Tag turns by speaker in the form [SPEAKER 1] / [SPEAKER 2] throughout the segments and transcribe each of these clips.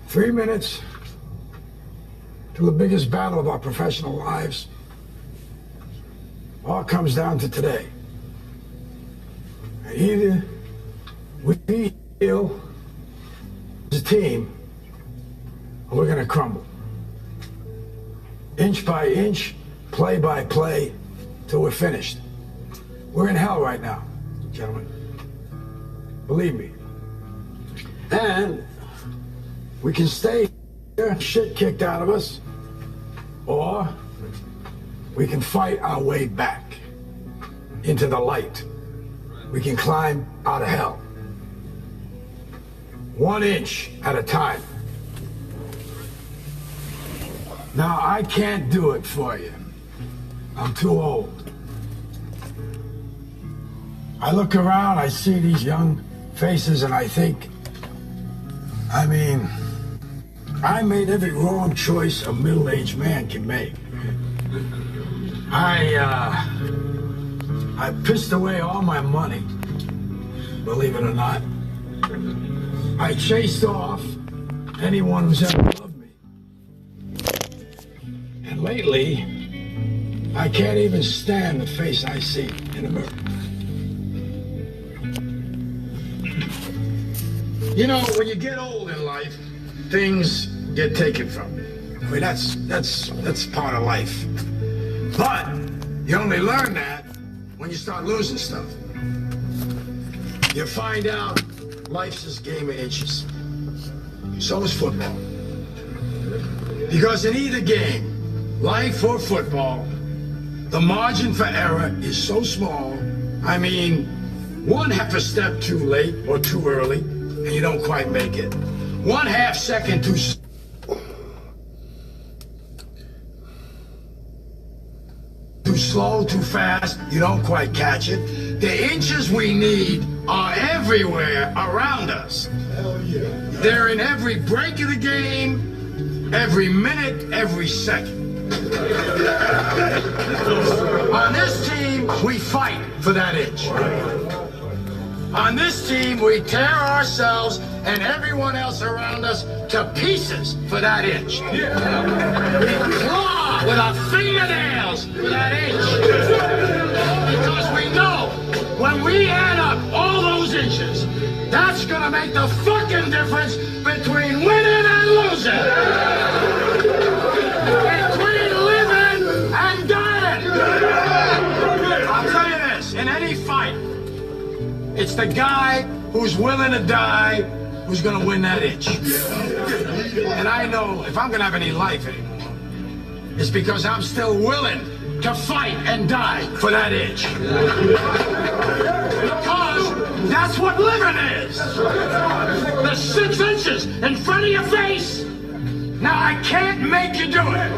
[SPEAKER 1] 3 minutes to the biggest battle of our professional lives. All comes down to today. Either we heal as a team, or we're going to crumble. Inch by inch, play by play, till we're finished. We're in hell right now, gentlemen. Believe me. And we can stay here, shit kicked out of us, or we can fight our way back into the light. We can climb out of hell. 1 inch at a time. Now, I can't do it for you. I'm too old. I look around, I see these young faces, and I think, I made every wrong choice a middle-aged man can make. I pissed away all my money, believe it or not. I chased off anyone who's ever loved me. And lately, I can't even stand the face I see in the mirror. You know, when you get old in life, things get taken from you. I mean, that's part of life. But you only learn that when you start losing stuff. You find out life's this game of inches. So is football. Because in either game, life or football, the margin for error is so small. I mean, 1/2 step too late or too early, and you don't quite make it. 1/2 second too slow, too fast, you don't quite catch it. The inches we need are everywhere around us. Hell yeah. They're in every break of the game, every minute, every second. On this team, we fight for that inch. On this team, we tear ourselves and everyone else around us to pieces for that inch. We claw with our fingernails for that inch. Because we know when we add up all those inches, that's gonna make the fucking difference between winning and losing. Between living and dying. I'll tell you this, in any fight, it's the guy who's willing to die who's gonna win that inch. And I know if I'm gonna have any life anymore, it's because I'm still willing to fight and die for that inch. Because that's what living is. The 6 inches in front of your face. Now, I can't make you do it.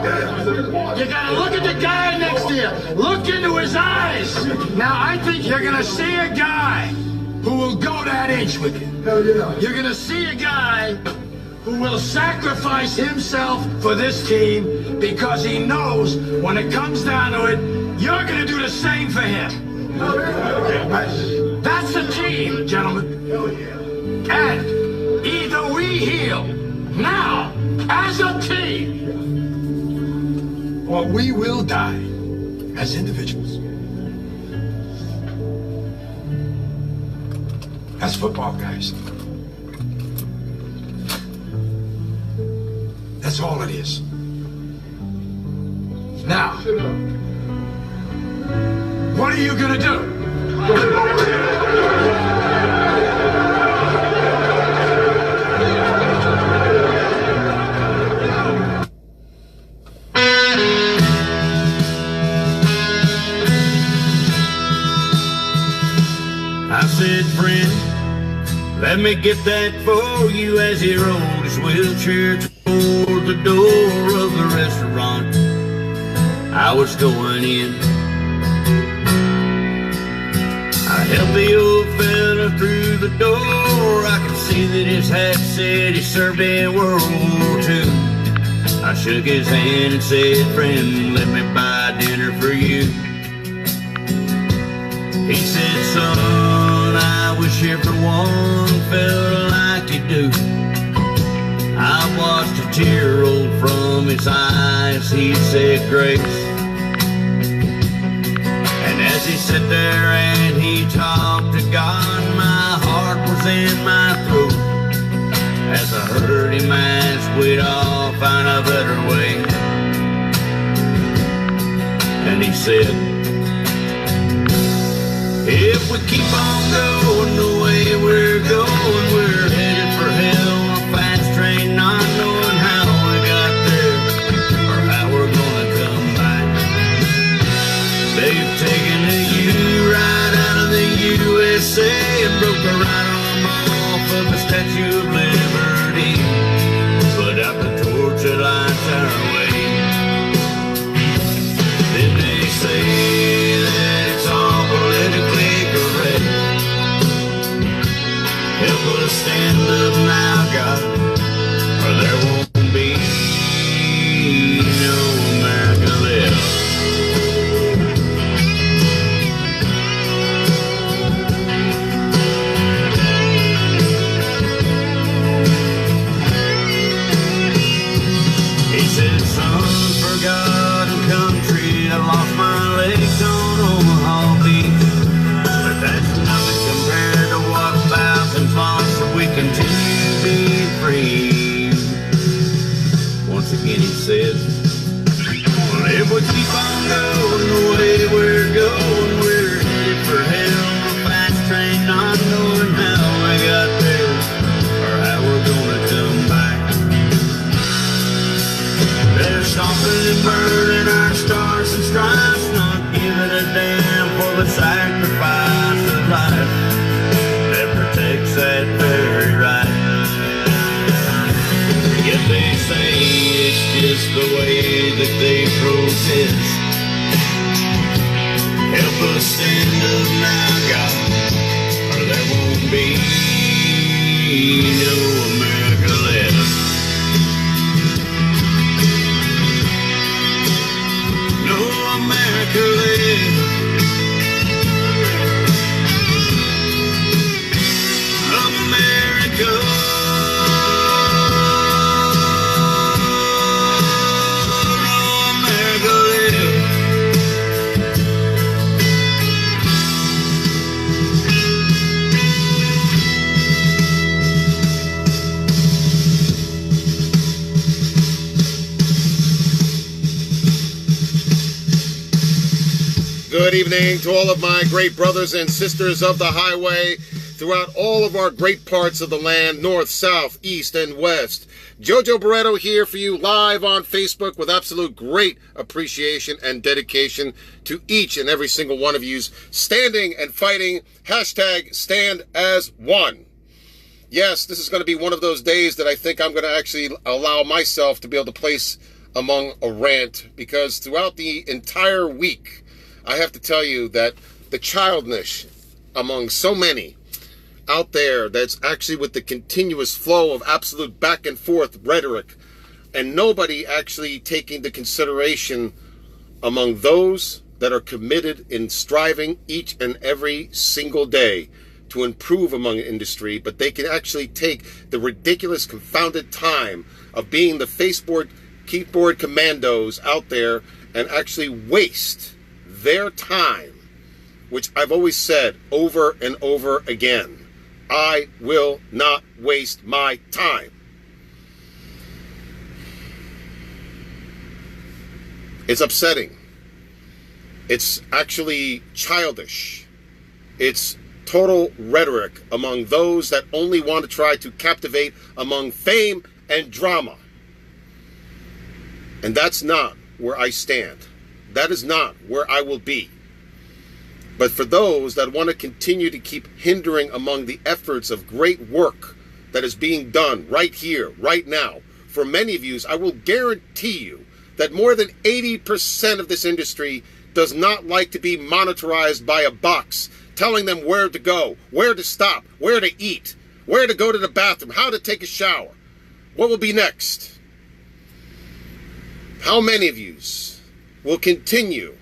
[SPEAKER 1] You gotta look at the guy next to you. Look into his eyes. Now, I think you're gonna see a guy who will go that inch with you. You're gonna see a guy who will sacrifice himself for this team because he knows when it comes down to it, you're gonna do the same for him. That's the team, gentlemen. And either we heal now as a team, or we will die as individuals. That's football, guys. That's all it is. Now, what are you gonna do?
[SPEAKER 2] I said, friend, let me get that for you, as he rolled his wheelchair toward the door of the restaurant I was going in. I helped the old fella through the door. I could see that his hat said he served in World War II. I shook his hand and said, friend, let me buy dinner for you. He said, son, I wish everyone felt like you do. I tear rolled from his eyes, he said grace. And as he sat there and he talked to God, my heart was in my throat. As I heard him ask, we'd all find a better way. And he said, if we keep on going the way we're going, we're headed for hell on a fast train, not knowing how we got there or how we're gonna come back. They've taken the U right out of the USA and broke the right arm off of the Statue of Liberty, put out the torch that lights our way. Then they say that it's all politically correct. Help us stand up now, God, or there won't be no America left. He said, son, for God and country, I lost my legs on Omaha Beach, but that's nothing compared to what thousands lost so we continue to be free. Once again he said, well, if we keep on going the way we're going, we're headed for hell on a fast train, not knowing how we got there or how we're gonna come back. They're stomping and burning our stars and stripes, not giving a damn for the sacrifice of life that protects that very right. Yet they say it's just the way that they protest. Help us stand up now, God, or there won't be no America left. No America left. America. No America left.
[SPEAKER 3] Good evening to all of my great brothers and sisters of the highway throughout all of our great parts of the land, north, south, east, and west. JoJo Barretto here for you live on Facebook with absolute great appreciation and dedication to each and every single one of you standing and fighting. Hashtag stand as one. Yes, this is going to be one of those days that I think I'm going to actually allow myself to be able to place among a rant, because throughout the entire week, I have to tell you that the childishness among so many out there that's actually with the continuous flow of absolute back and forth rhetoric, and nobody actually taking the consideration among those that are committed in striving each and every single day to improve among industry, but they can actually take the ridiculous confounded time of being the keyboard commandos out there and actually waste their time, which I've always said over and over again. I will not waste my time. It's upsetting. It's actually childish. It's total rhetoric among those that only want to try to captivate among fame and drama. And that's not where I stand. That is not where I will be. But for those that want to continue to keep hindering among the efforts of great work that is being done right here, right now, for many of you, I will guarantee you that more than 80% of this industry does not like to be monitorized by a box telling them where to go, where to stop, where to eat, where to go to the bathroom, how to take a shower, what will be next. How many of you will continue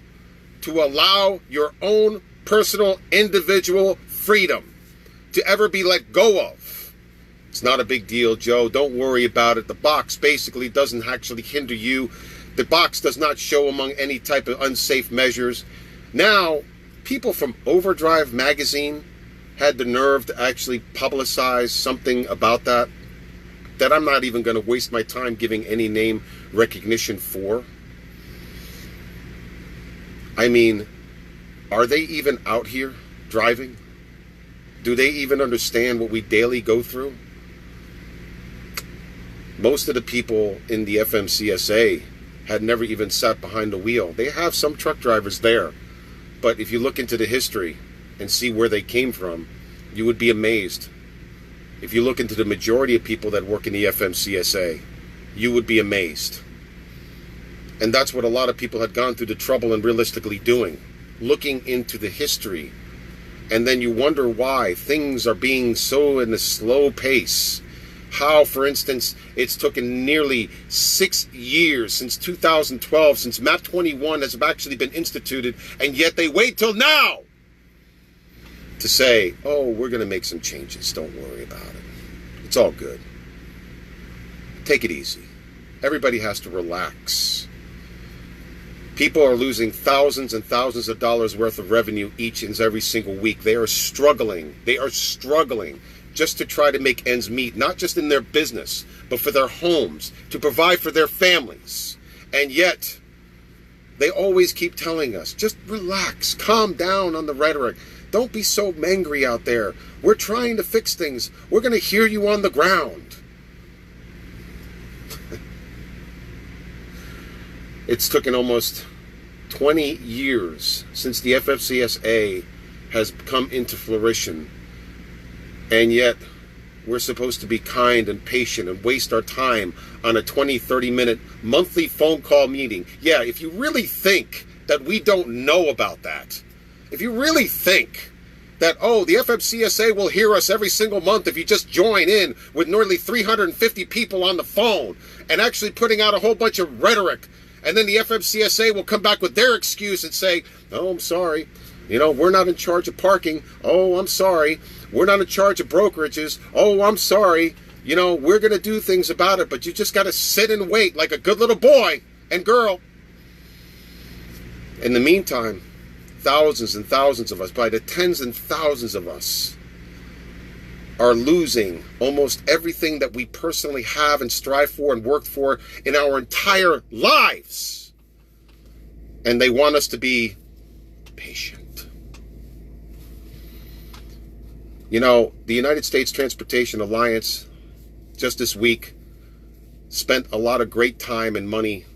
[SPEAKER 3] to allow your own personal individual freedom to ever be let go of It's not a big deal, Joe. Don't worry about it. The box basically doesn't actually hinder you. The box does not show among any type of unsafe measures. Now, people from Overdrive magazine had the nerve to actually publicize something about that I'm not even going to waste my time giving any name recognition for. I mean, are they even out here driving? Do they even understand what we daily go through? Most of the people in the FMCSA had never even sat behind the wheel. They have some truck drivers there, but if you look into the history and see where they came from, you would be amazed. If you look into the majority of people that work in the FMCSA, you would be amazed. And that's what a lot of people had gone through the trouble in realistically doing, looking into the history. And then you wonder why things are being so in a slow pace. How, for instance, it's taken nearly 6 years since 2012, since MAP 21 has actually been instituted, and yet they wait till now to say, oh, we're going to make some changes. Don't worry about it. It's all good. Take it easy. Everybody has to relax. People are losing thousands and thousands of dollars worth of revenue each and every single week. They are struggling. They are struggling just to try to make ends meet, not just in their business, but for their homes, to provide for their families. And yet, they always keep telling us, just relax, calm down on the rhetoric. Don't be so angry out there. We're trying to fix things. We're going to hear you on the ground. It's taken almost 20 years since the FFCSA has come into fruition, and yet we're supposed to be kind and patient and waste our time on a 20, 30-minute monthly phone call meeting. Yeah, if you really think that we don't know about that, if you really think that, oh, the FFCSA will hear us every single month if you just join in with nearly 350 people on the phone and actually putting out a whole bunch of rhetoric, and then the FMCSA will come back with their excuse and say, oh, I'm sorry, we're not in charge of parking. Oh, I'm sorry, we're not in charge of brokerages. Oh, I'm sorry, we're going to do things about it, but you just got to sit and wait like a good little boy and girl. In the meantime, thousands and thousands of us, by the tens and thousands of us, are losing almost everything that we personally have and strive for and worked for in our entire lives. And they want us to be patient. The United States Transportation Alliance, just this week, spent a lot of great time and money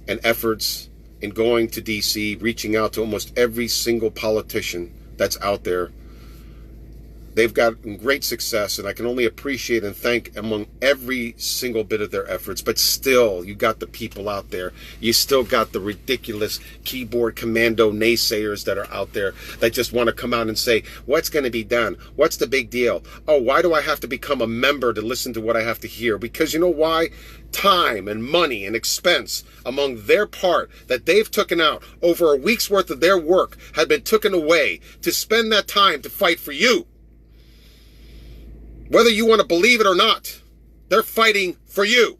[SPEAKER 3] and efforts in going to DC, reaching out to almost every single politician that's out there. They've gotten great success, and I can only appreciate and thank among every single bit of their efforts. But still, you got the people out there. You still got the ridiculous keyboard commando naysayers that are out there that just want to come out and say, what's going to be done? What's the big deal? Oh, why do I have to become a member to listen to what I have to hear? Because you know why? Time and money and expense among their part that they've taken out over a week's worth of their work had been taken away to spend that time to fight for you. Whether you want to believe it or not, they're fighting for you.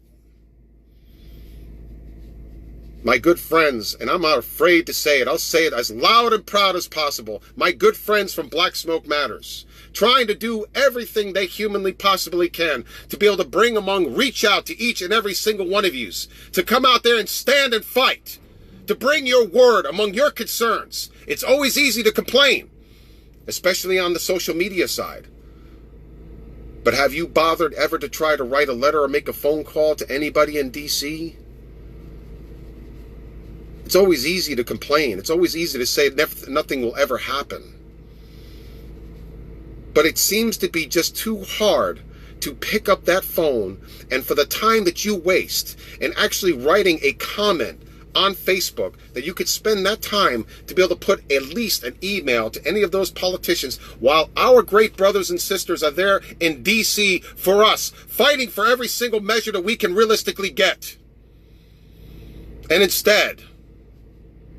[SPEAKER 3] My good friends, and I'm not afraid to say it, I'll say it as loud and proud as possible, my good friends from Black Smoke Matters, trying to do everything they humanly possibly can to be able to reach out to each and every single one of you, to come out there and stand and fight, to bring your word among your concerns. It's always easy to complain, especially on the social media side. But have you bothered ever to try to write a letter or make a phone call to anybody in DC? It's always easy to complain. It's always easy to say nothing will ever happen. But it seems to be just too hard to pick up that phone, and for the time that you waste in actually writing a comment on Facebook, that you could spend that time to be able to put at least an email to any of those politicians while our great brothers and sisters are there in DC for us, fighting for every single measure that we can realistically get. And instead,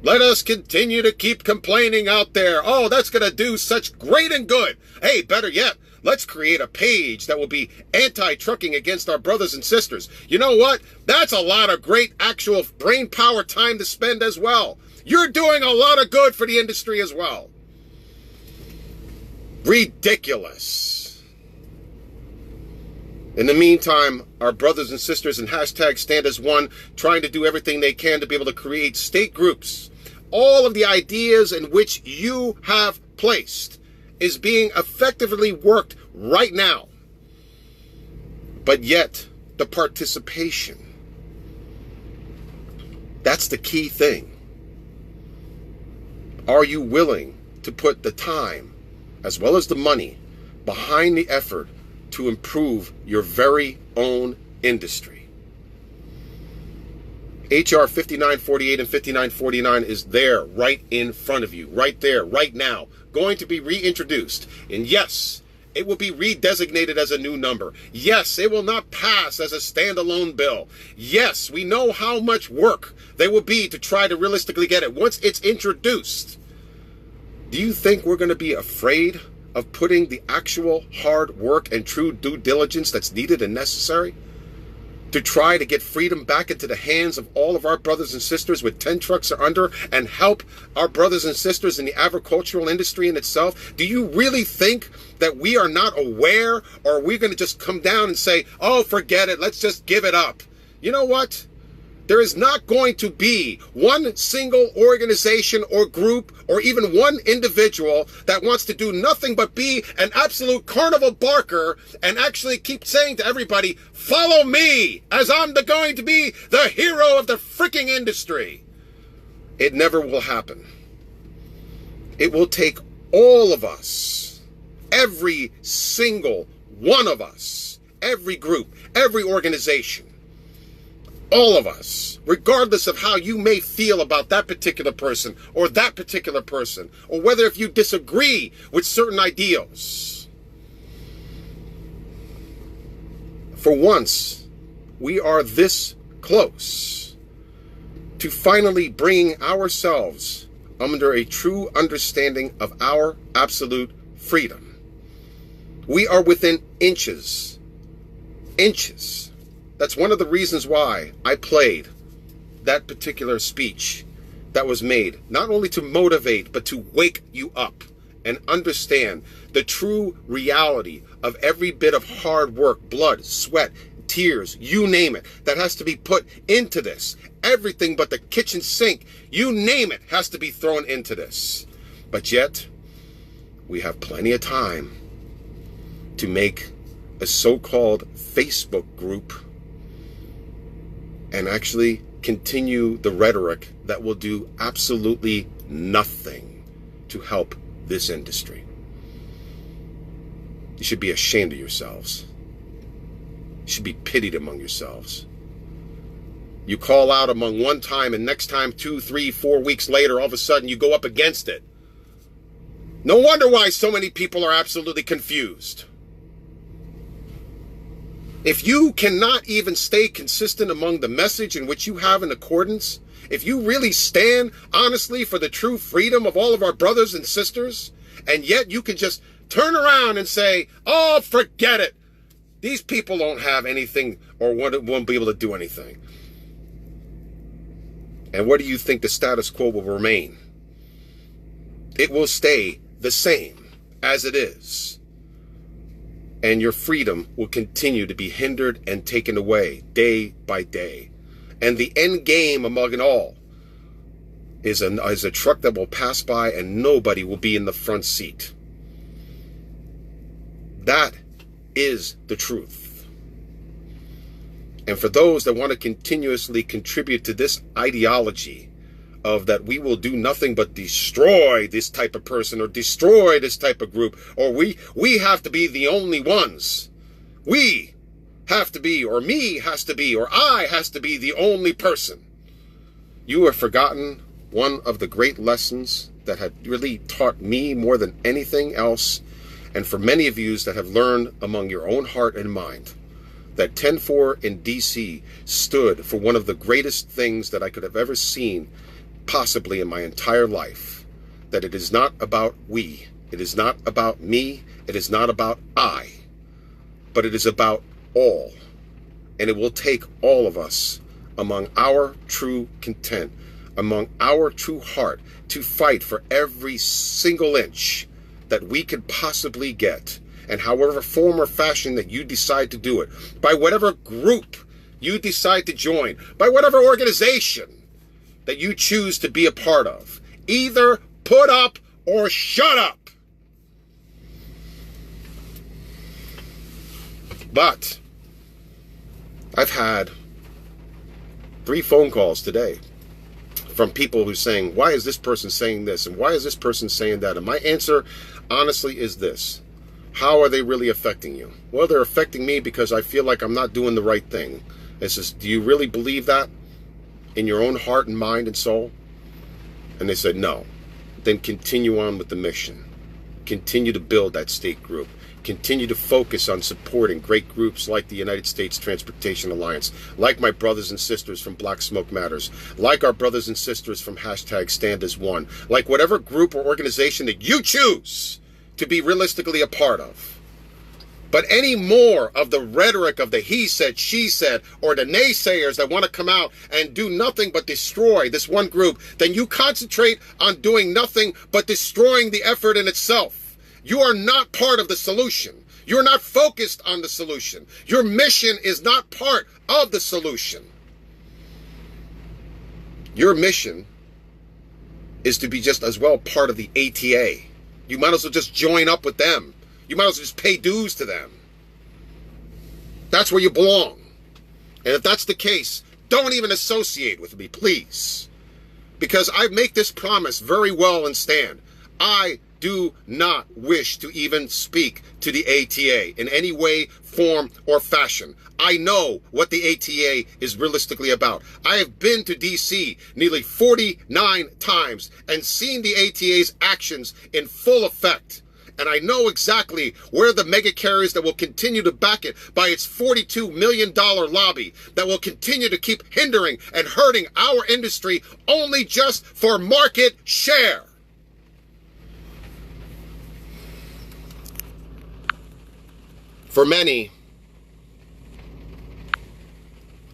[SPEAKER 3] let us continue to keep complaining out there. Oh, that's going to do such great and good. Hey, better yet, let's create a page that will be anti-trucking against our brothers and sisters. You know what? That's a lot of great actual brain power time to spend as well. You're doing a lot of good for the industry as well. Ridiculous. In the meantime, our brothers and sisters in hashtag Stand as One, trying to do everything they can to be able to create state groups. All of the ideas in which you have placed is being effectively worked right now. But yet, the participation, that's the key thing. Are you willing to put the time as well as the money behind the effort to improve your very own industry? HR 5948 and 5949 is there right in front of you, right there, right now, going to be reintroduced. And yes, it will be redesignated as a new number. Yes, it will not pass as a standalone bill. Yes, we know how much work there will be to try to realistically get it once it's introduced. Do you think we're going to be afraid of putting the actual hard work and true due diligence that's needed and necessary to try to get freedom back into the hands of all of our brothers and sisters with 10 trucks or under and help our brothers and sisters in the agricultural industry in itself? Do you really think that we are not aware, or are we going to just come down and say, oh, forget it, let's just give it up? You know what? There is not going to be one single organization or group or even one individual that wants to do nothing but be an absolute carnival barker and actually keep saying to everybody, follow me as I'm going to be the hero of the freaking industry. It never will happen. It will take all of us, every single one of us, every group, every organization, all of us, regardless of how you may feel about that particular person or that particular person, or whether if you disagree with certain ideals. For once, we are this close to finally bringing ourselves under a true understanding of our absolute freedom. We are within inches. That's one of the reasons why I played that particular speech that was made, not only to motivate, but to wake you up and understand the true reality of every bit of hard work, blood, sweat, tears, you name it, that has to be put into this. Everything but the kitchen sink, you name it, has to be thrown into this. But yet, we have plenty of time to make a so-called Facebook group and actually continue the rhetoric that will do absolutely nothing to help this industry. You should be ashamed of yourselves. You should be pitied among yourselves. You call out among one time, and next time, 2, 3, 4 weeks later, all of a sudden you go up against it. No wonder why so many people are absolutely confused. If you cannot even stay consistent among the message in which you have in accordance, if you really stand honestly for the true freedom of all of our brothers and sisters, and yet you can just turn around and say, oh, forget it. These people don't have anything or won't be able to do anything. And what do you think the status quo will remain? It will stay the same as it is. And your freedom will continue to be hindered and taken away day by day. And the end game among it all is a truck that will pass by and nobody will be in the front seat. That is the truth. And for those that want to continuously contribute to this ideology of that we will do nothing but destroy this type of person or destroy this type of group, or we have to be the only ones. We have to be, or me has to be, or I has to be the only person. You have forgotten one of the great lessons that had really taught me more than anything else, and for many of you that have learned among your own heart and mind, that 10-4 in DC stood for one of the greatest things that I could have ever seen possibly in my entire life, that it is not about we, It is not about me. It is not about I. But it is about all. And it will take all of us among our true content, among our true heart, to fight for every single inch that we could possibly get, and however form or fashion that you decide to do it, by whatever group you decide to join, by whatever organization that you choose to be a part of. Either put up or shut up. But I've had 3 phone calls today from people who are saying, why is this person saying this? And why is this person saying that? And my answer, honestly, is this. How are they really affecting you? Well, they're affecting me because I feel like I'm not doing the right thing. It says, do you really believe that in your own heart and mind and soul? And they said, no. Then continue on with the mission. Continue to build that state group. Continue to focus on supporting great groups like the United States Transportation Alliance, like my brothers and sisters from Black Smoke Matters, like our brothers and sisters from #StandAsOne, like whatever group or organization that you choose to be realistically a part of. But any more of the rhetoric of the he said, she said, or the naysayers that want to come out and do nothing but destroy this one group, then you concentrate on doing nothing but destroying the effort in itself. You are not part of the solution. You're not focused on the solution. Your mission is not part of the solution. Your mission is to be just as well part of the ATA. You might as well just join up with them. You might as well just pay dues to them. That's where you belong. And if that's the case, don't even associate with me, please. Because I make this promise very well and stand. I do not wish to even speak to the ATA in any way, form, or fashion. I know what the ATA is realistically about. I have been to DC nearly 49 times and seen the ATA's actions in full effect. And I know exactly where the mega carriers that will continue to back it by its $42 million lobby that will continue to keep hindering and hurting our industry only just for market share. For many,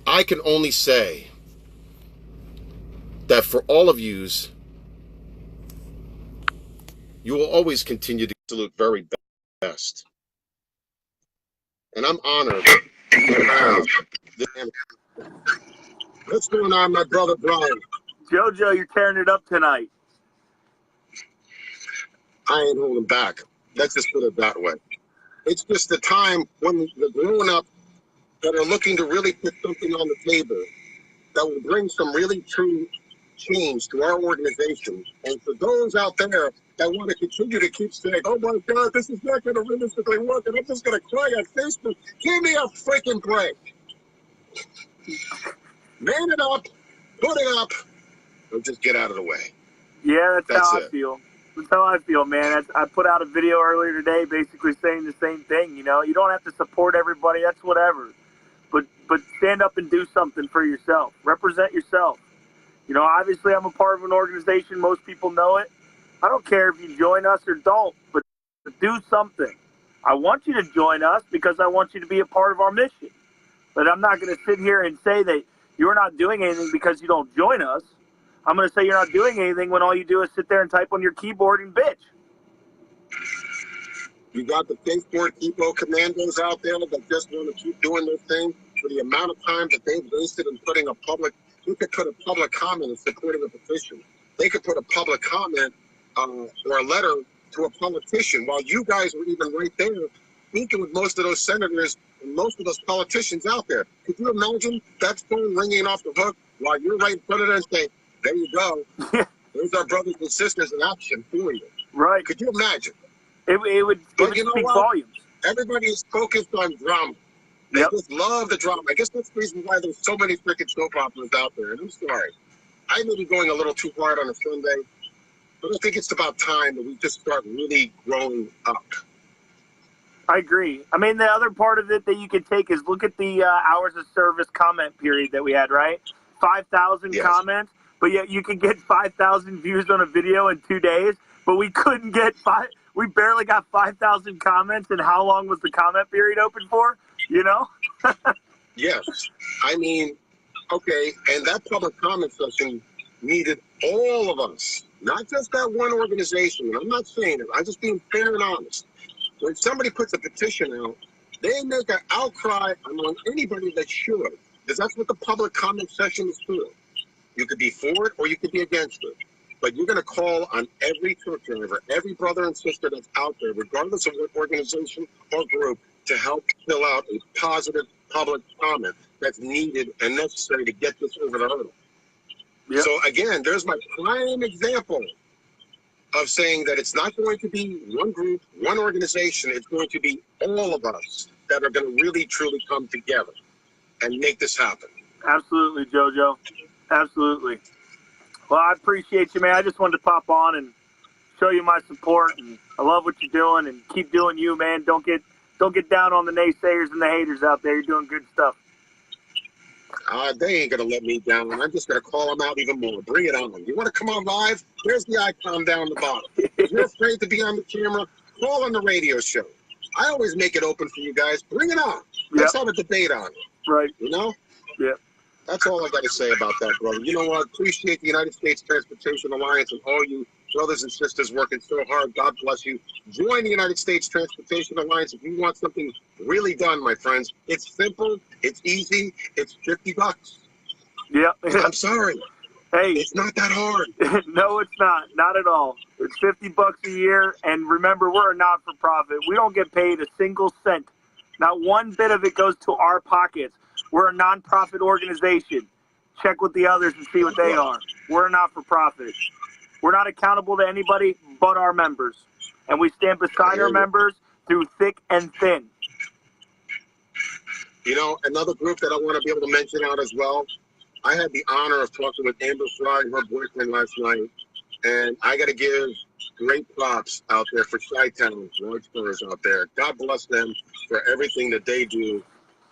[SPEAKER 3] I can only say that for all of yous, you will always continue to absolute very best. And I'm honored to have this. What's going on, my brother Brian?
[SPEAKER 4] JoJo, you're tearing it up tonight.
[SPEAKER 3] I ain't holding back. Let's just put it that way. It's just the time when the grown-up that are looking to really put something on the table that will bring some really true change to our organization. And for those out there that want to continue to keep saying, oh my God, this is not going to realistically work, and I'm just going to cry on Facebook, give me a freaking break. Man it up, put it up, or just get out of the way.
[SPEAKER 4] Yeah, that's how
[SPEAKER 3] it.
[SPEAKER 4] I feel. That's how I feel, man. I put out a video earlier today basically saying the same thing, you know. You don't have to support everybody, that's whatever. But stand up and do something for yourself. Represent yourself. You know, obviously I'm a part of an organization. Most people know it. I don't care if you join us or don't, but do something. I want you to join us because I want you to be a part of our mission. But I'm not going to sit here and say that you're not doing anything because you don't join us. I'm going to say you're not doing anything when all you do is sit there and type on your keyboard and bitch.
[SPEAKER 3] You got the Facebook Eco commandos out there that just want to keep doing their thing. For the amount of time that they've wasted in putting a public, you could put a public comment in supporting a petition. They could put a public comment or a letter to a politician while you guys were even right there speaking with most of those senators and most of those politicians out there. Could you imagine that phone ringing off the hook while you're right in front of them and saying, there you go. There's our brothers and sisters in action for you.
[SPEAKER 4] Right.
[SPEAKER 3] Could you imagine?
[SPEAKER 4] It would speak volumes.
[SPEAKER 3] Everybody is focused on drama. They just love the drama. I guess that's the reason why there's so many freaking soap operas out there. And I'm sorry. I may be going a little too hard on a Sunday, but I think it's about time that we just start really growing up.
[SPEAKER 4] I agree. I mean, the other part of it that you could take is look at the hours of service comment period that we had, right? 5,000 comments, but yet you could get 5,000 views on a video in 2 days, but we couldn't get we barely got 5,000 comments, and how long was the comment period open for? You know?
[SPEAKER 3] Yes. I mean, okay, and that public comment session needed all of us, not just that one organization. And I'm not saying it. I'm just being fair and honest. When somebody puts a petition out, they make an outcry among anybody that should, because that's what the public comment session is for. You could be for it or you could be against it. But you're going to call on every truck driver, every brother and sister that's out there, regardless of what organization or group, to help fill out a positive public comment that's needed and necessary to get this over the hurdle. Yep. So again, there's my prime example of saying that it's not going to be one group, one organization. It's going to be all of us that are going to really, truly come together and make this happen.
[SPEAKER 4] Absolutely, JoJo. Absolutely. Well, I appreciate you, man. I just wanted to pop on and show you my support, and I love what you're doing, and keep doing you, man. Don't get down on the naysayers and the haters out there. You're doing good stuff.
[SPEAKER 3] They ain't going to let me down. I'm just going to call them out even more. Bring it on. You want to come on live? There's the icon down the bottom. If you're afraid to be on the camera, call on the radio show. I always make it open for you guys. Bring it on. Let's have a debate on it.
[SPEAKER 4] Right.
[SPEAKER 3] You know?
[SPEAKER 4] Yeah.
[SPEAKER 3] That's all I got to say about that, brother. You know what? Appreciate the United States Transportation Alliance and all you brothers and sisters working so hard. God bless you. Join the United States Transportation Alliance if you want something really done, my friends. It's simple. It's easy. It's $50.
[SPEAKER 4] Yeah.
[SPEAKER 3] I'm sorry.
[SPEAKER 4] Hey,
[SPEAKER 3] it's not that hard.
[SPEAKER 4] No, it's not. Not at all. It's $50 a year. And remember, we're a not-for-profit. We don't get paid a single cent. Not one bit of it goes to our pockets. We're a non-profit organization. Check with the others and see what they are. We're a not-for-profit. We're not accountable to anybody but our members. And we stand beside our members through thick and thin.
[SPEAKER 3] You know, another group that I want to be able to mention out as well, I had the honor of talking with Amber Fry and her boyfriend last night. And I got to give great props out there for Chi-Town, Large out there. God bless them for everything that they do.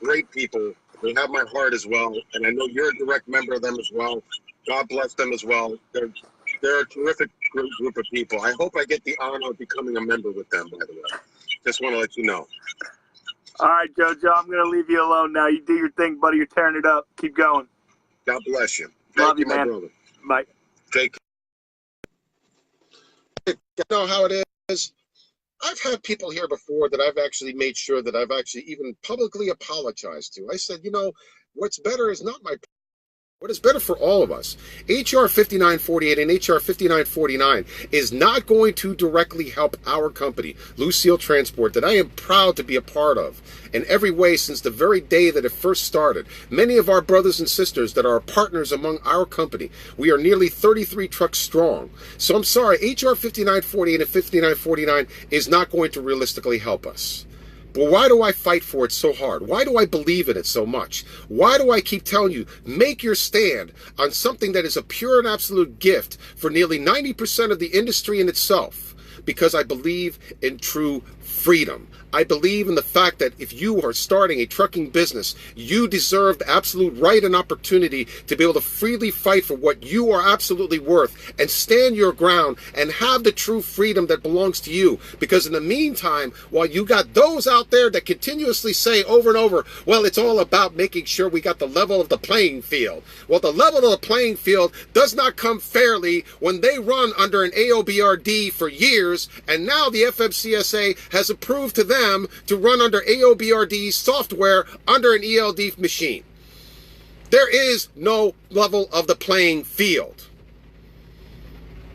[SPEAKER 3] Great people. They have my heart as well, and I know you're a direct member of them as well. God bless them as well. They're a terrific group of people. I hope I get the honor of becoming a member with them, by the way. Just want to let you know.
[SPEAKER 4] All right, JoJo, I'm going to leave you alone now. You do your thing, buddy. You're tearing it up. Keep going.
[SPEAKER 3] God bless you.
[SPEAKER 4] Love you,
[SPEAKER 3] my
[SPEAKER 4] man.
[SPEAKER 3] brother.
[SPEAKER 4] Bye.
[SPEAKER 3] Take care. You know how it is? I've had people here before that I've actually made sure that I've actually even publicly apologized to. I said, you know, what's better is not my... What is better for all of us? HR 5948 and HR 5949 is not going to directly help our company, Lucille Transport, that I am proud to be a part of in every way since the very day that it first started. Many of our brothers and sisters that are partners among our company, we are nearly 33 trucks strong. So I'm sorry, HR 5948 and 5949 is not going to realistically help us. But why do I fight for it so hard? Why do I believe in it so much? Why do I keep telling you, make your stand on something that is a pure and absolute gift for nearly 90% of the industry in itself? Because I believe in true freedom. I believe in the fact that if you are starting a trucking business, you deserve the absolute right and opportunity to be able to freely fight for what you are absolutely worth and stand your ground and have the true freedom that belongs to you. Because in the meantime, while you got those out there that continuously say over and over, well, it's all about making sure we got the level of the playing field. Well, the level of the playing field does not come fairly when they run under an AOBRD for years, and now the FMCSA has approved to them to run under AOBRD software under an ELD machine. There is no level of the playing field.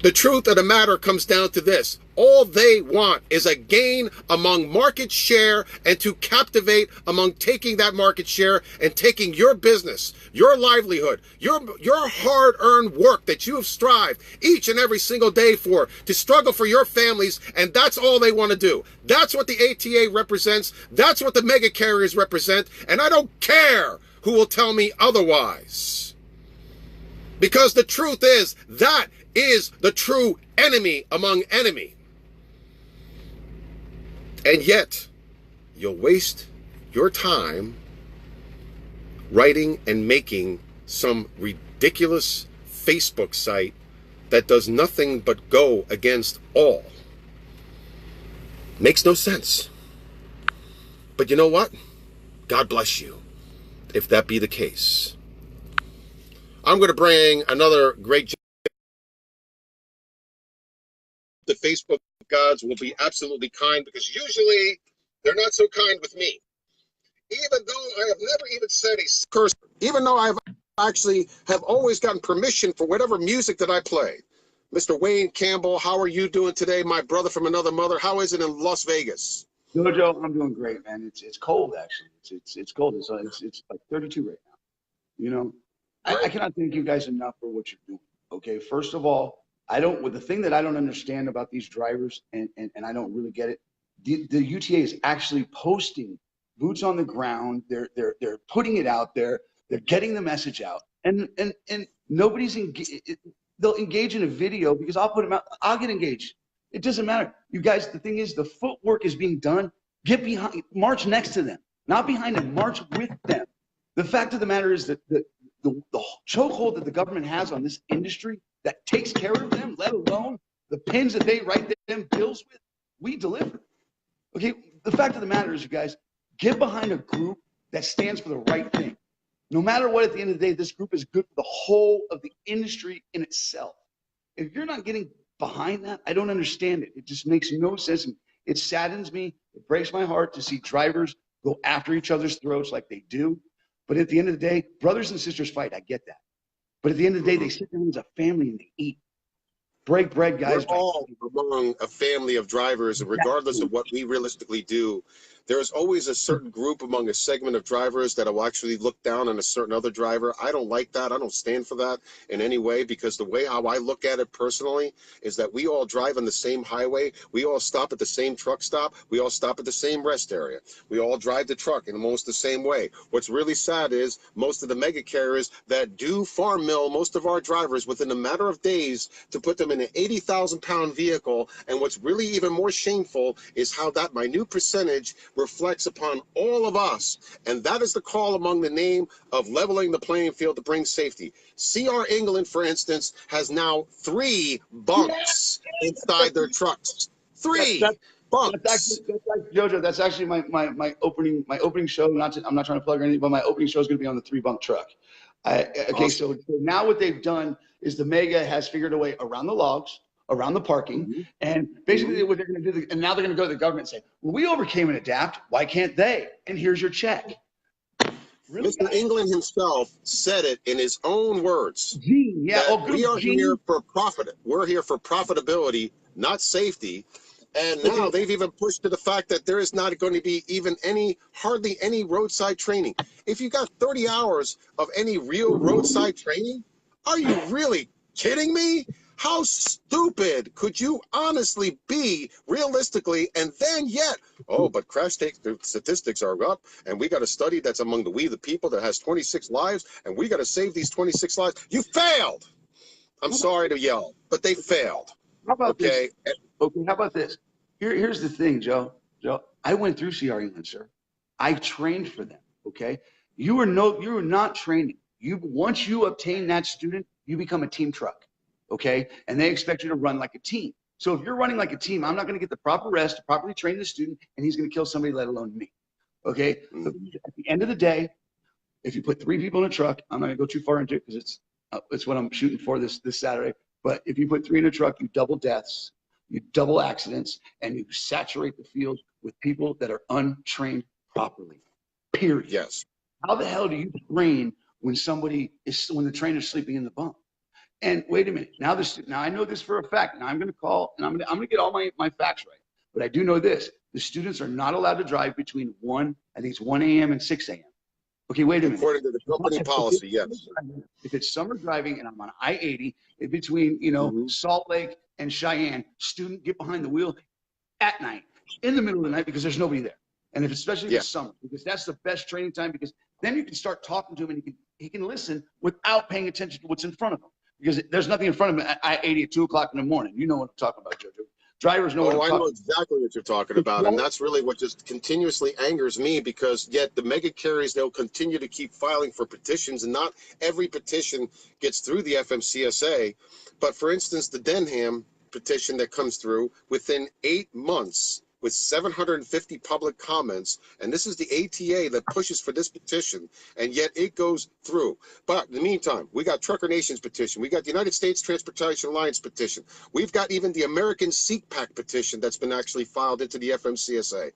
[SPEAKER 3] The truth of the matter comes down to this. All they want is a gain among market share and to captivate among taking that market share and taking your business, your livelihood, your hard-earned work that you have strived each and every single day for, to struggle for your families, and that's all they want to do. That's what the ATA represents. That's what the mega carriers represent, and I don't care who will tell me otherwise. Because the truth is, that is the true enemy among enemy. And yet, you'll waste your time writing and making some ridiculous Facebook site that does nothing but go against all. Makes no sense. But you know what? God bless you, if that be the case. I'm going to bring another great... The Facebook gods will be absolutely kind, because usually they're not so kind with me. Even though I have never even said a curse, even though I've actually have always gotten permission for whatever music that I play. Mr. Wayne Campbell, how are you doing today, my brother from another mother? How is it in Las Vegas?
[SPEAKER 5] JoJo, I'm doing great, man. It's cold actually. It's cold. It's like 32 right now. You know, I cannot thank you guys enough for what you're doing. Okay, first of all, the thing that I don't understand about these drivers, and I don't really get it. The UTA is actually posting boots on the ground. They're putting it out there. They're getting the message out, and nobody's they'll engage in a video because I'll put them out. I'll get engaged. It doesn't matter. You guys, the thing is, the footwork is being done. Get behind, march next to them, not behind them, march with them. The fact of the matter is that the chokehold that the government has on this industry that takes care of them, let alone the pins that they write them bills with, we deliver. Okay, the fact of the matter is, you guys, get behind a group that stands for the right thing. No matter what, at the end of the day, this group is good for the whole of the industry in itself. If you're not getting behind that, I don't understand it. It just makes no sense. It saddens me. It breaks my heart to see drivers go after each other's throats like they do. But at the end of the day, brothers and sisters fight. I get that. But at the end of the day, they sit down as a family and they eat. Break bread, guys.
[SPEAKER 3] We're all among a family of drivers, and regardless of what we realistically do, there's always a certain group among a segment of drivers that will actually look down on a certain other driver. I don't like that. I don't stand for that in any way, because the way how I look at it personally is that we all drive on the same highway. We all stop at the same truck stop. We all stop at the same rest area. We all drive the truck in almost the same way. What's really sad is most of the mega carriers that do farm mill most of our drivers within a matter of days to put them in an 80,000-pound vehicle. And what's really even more shameful is how that minute percentage reflects upon all of us. And that is the call among the name of leveling the playing field to bring safety. CR England, for instance, has now 3 bunks inside their trucks. 3 bunks.
[SPEAKER 5] That's JoJo, that's actually my opening show. I'm not trying to plug or anything, but my opening show is going to be on the 3-bunk truck. Okay, so now what they've done is the Mega has figured a way around the logs, around the parking, and basically what they're going to do, and now they're going to go to the government and say, well, we overcame and adapt. Why can't they? And here's your check.
[SPEAKER 3] Really? Mr. England himself said it in his own words.
[SPEAKER 5] Gene, yeah.
[SPEAKER 3] We are here for profit. We're here for profitability, not safety. And now they've even pushed to the fact that there is not going to be even hardly any roadside training. If you got 30 hours of any real roadside training, are you really kidding me? How stupid could you honestly be realistically? And then yet, but crash statistics are up, and we got a study that's among the people that has 26 lives, and we got to save these 26 lives. You failed. I'm sorry to yell, but they failed.
[SPEAKER 5] How about this? Okay, how about this? Here's the thing, Joe. I went through CR England, sir. I trained for them. Okay, you are not training. Once you obtain that student, you become a team truck. Okay, and they expect you to run like a team. So if you're running like a team, I'm not going to get the proper rest to properly train the student, and he's going to kill somebody, let alone me. Okay, at the end of the day, if you put 3 people in a truck, I'm not going to go too far into it because it's what I'm shooting for this Saturday. But if you put 3 in a truck, you double deaths, you double accidents, and you saturate the field with people that are untrained properly. Period.
[SPEAKER 3] Yes.
[SPEAKER 5] How the hell do you train when the trainer's sleeping in the bunk? And wait a minute. Now I know this for a fact. Now I'm going to call, and I'm going to get all my facts right. But I do know this: the students are not allowed to drive between 1 a.m. and 6 a.m. Okay, wait a minute.
[SPEAKER 3] According to the company policy, yes.
[SPEAKER 5] If it's summer driving and I'm on I-80 in between, Salt Lake and Cheyenne, student get behind the wheel at night, in the middle of the night, because there's nobody there. And especially if it's summer, because that's the best training time, because then you can start talking to him and he can listen without paying attention to what's in front of him. Because there's nothing in front of him at I-80 at 2 o'clock in the morning. You know what I'm talking about, JoJo. Drivers know what I'm talking about.
[SPEAKER 3] I know exactly what you're talking about, and that's really what just continuously angers me, because yet the mega carriers, they'll continue to keep filing for petitions, and not every petition gets through the FMCSA. But for instance, the Denham petition that comes through, within 8 months, with 750 public comments, and this is the ATA that pushes for this petition, and yet it goes through. But in the meantime, we got Trucker Nation's petition, we got the United States Transportation Alliance petition, we've got even the American Sikh Pack petition that's been actually filed into the FMCSA.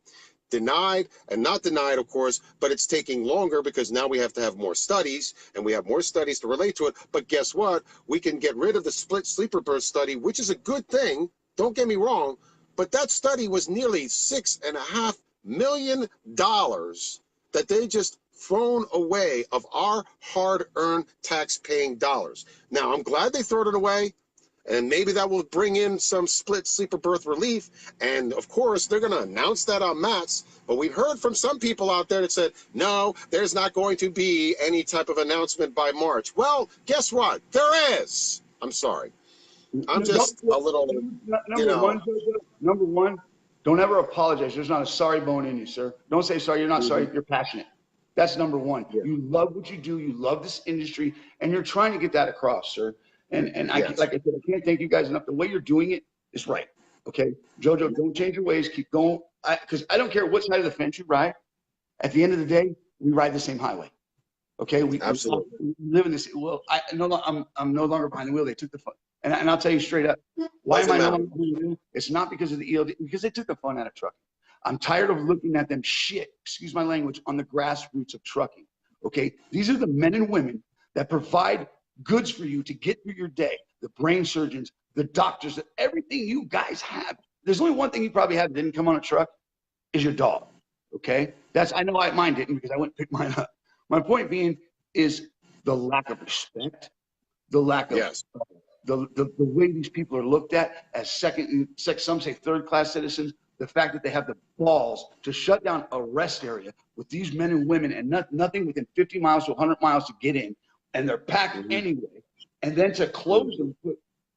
[SPEAKER 3] Denied, and not denied, of course, but it's taking longer because now we have to have more studies, and we have more studies to relate to it. But guess what? We can get rid of the split sleeper berth study, which is a good thing. Don't get me wrong, but that study was nearly $6.5 million that they just thrown away of our hard-earned tax-paying dollars. Now, I'm glad they thrown it away. And maybe that will bring in some split sleeper berth relief. And of course, they're going to announce that on MATS. But we've heard from some people out there that said, no, there's not going to be any type of announcement by March. Well, guess what? There is. I'm sorry. I'm just a little,
[SPEAKER 5] Number one, don't ever apologize. There's not a sorry bone in you, sir. Don't say sorry. You're not sorry. You're passionate. That's number one. Yeah. You love what you do. You love this industry. And you're trying to get that across, sir. And yes. Like I said, I can't thank you guys enough. The way you're doing it is right. Okay, JoJo, don't change your ways. Keep going. Because I don't care what side of the fence you ride. At the end of the day, we ride the same highway. Okay, we live in this. Well, I'm no longer behind the wheel. They took the fun, and I'll tell you straight up. Why am I no longer behind the wheel? It's not because of the ELD. Because they took the fun out of trucking. I'm tired of looking at them shit. Excuse my language. On the grassroots of trucking. Okay, these are the men and women that provide goods for you to get through your day. The brain surgeons, the doctors, everything you guys have. There's only one thing you probably have that didn't come on a truck is your dog. Okay? I know mine didn't because I went and picked mine up. My point being is the lack of respect, the lack of the way these people are looked at as some say third-class citizens, the fact that they have the balls to shut down a rest area with these men and women and nothing within 50 miles to 100 miles to get in. And they're packed anyway, and then to close them,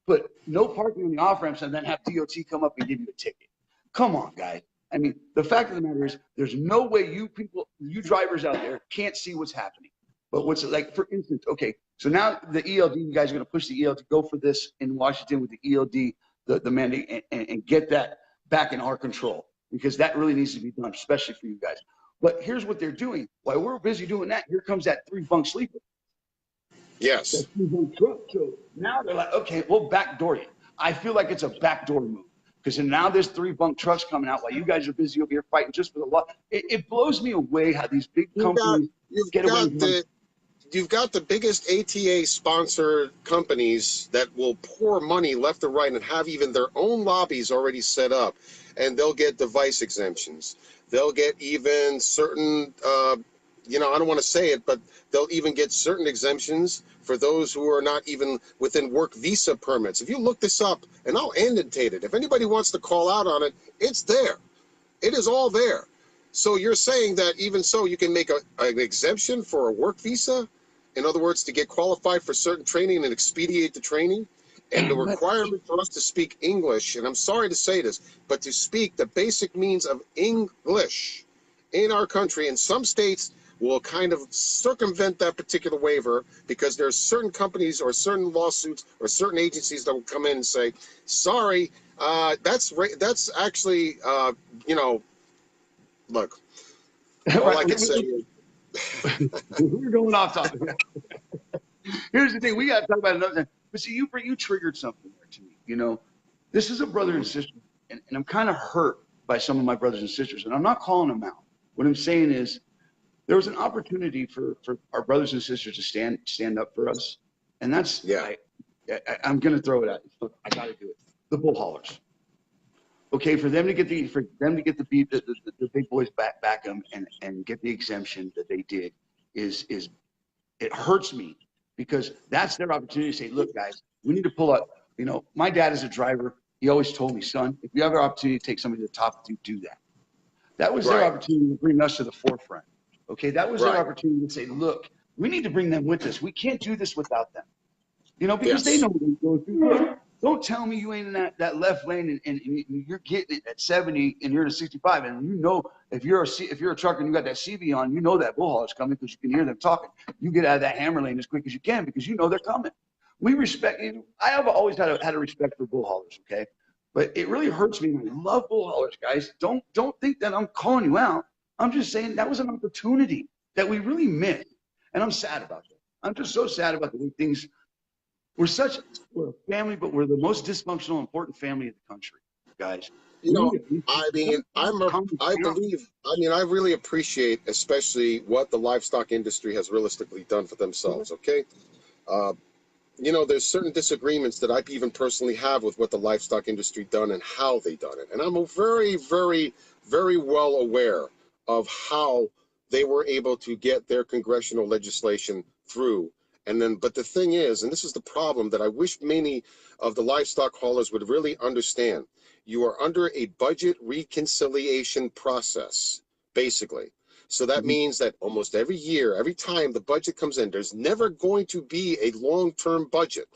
[SPEAKER 5] put no parking on the off ramps, and then have DOT come up and give you a ticket. Come on, guys. I mean, the fact of the matter is, there's no way you drivers out there can't see what's happening. But what's like, for instance, okay, so now the ELD, you guys are going to push the ELD, go for this in Washington with the ELD, the mandate, and get that back in our control, because that really needs to be done, especially for you guys. But here's what they're doing. While we're busy doing that, here comes that 3-bunk sleeper.
[SPEAKER 3] Yes.
[SPEAKER 5] So now they're like, okay, we'll backdoor you. I feel like it's a backdoor move because now there's 3-bunk trucks coming out while you guys are busy over here fighting just for the law. It blows me away how these big companies get away with it.
[SPEAKER 3] You've got the biggest ATA-sponsored companies that will pour money left and right and have even their own lobbies already set up, and they'll get device exemptions. They'll get even certain I don't want to say it, but they'll even get certain exemptions for those who are not even within work visa permits. If you look this up, and I'll annotate it, if anybody wants to call out on it, it's there. It is all there. So you're saying that even so, you can make an exemption for a work visa? In other words, to get qualified for certain training and expedite the training? And the requirement for us to speak English, and I'm sorry to say this, but to speak the basic means of English in our country, in some states, will kind of circumvent that particular waiver because there's certain companies or certain lawsuits or certain agencies that will come in and say, sorry, that's actually, look, all I can say is.
[SPEAKER 5] We're going off topic. Here's the thing, we got to talk about another thing. But see, you triggered something there to me. This is a brother and sister, and I'm kind of hurt by some of my brothers and sisters, and I'm not calling them out. What I'm saying is, there was an opportunity for our brothers and sisters to stand up for us, and that's I'm gonna throw it out. Look, I gotta do it. The bull haulers, okay, for them to get the big boys back them and get the exemption that they did is it hurts me because that's their opportunity to say, look, guys, we need to pull up. My dad is a driver. He always told me, son, if you have an opportunity to take somebody to the top, do that. That was their opportunity to bring us to the forefront. Okay, that was their opportunity to say, look, we need to bring them with us. We can't do this without them. Because they know what we're going through. Look, don't tell me you ain't in that left lane and you're getting it at 70 and you're at 65. And if you're a trucker and you got that CV on, that bull haul is coming because you can hear them talking. You get out of that hammer lane as quick as you can because they're coming. We respect you. I have always had a respect for bull haulers, okay? But it really hurts me. I love bull haulers, guys. Don't think that I'm calling you out. I'm just saying that was an opportunity that we really missed. And I'm sad about that. I'm just so sad about the way things. We're a family, but we're the most dysfunctional, important family in the country, guys.
[SPEAKER 3] You know, I mean, I really appreciate especially what the livestock industry has realistically done for themselves, okay? You know, there's certain disagreements that I even personally have with what the livestock industry done and how they done it. And I'm very, very, very well aware of how they were able to get their congressional legislation through. And then, but the thing is, and this is the problem that I wish many of the livestock haulers would really understand, you are under a budget reconciliation process, basically. So that means that almost every year, every time the budget comes in, there's never going to be a long-term budget.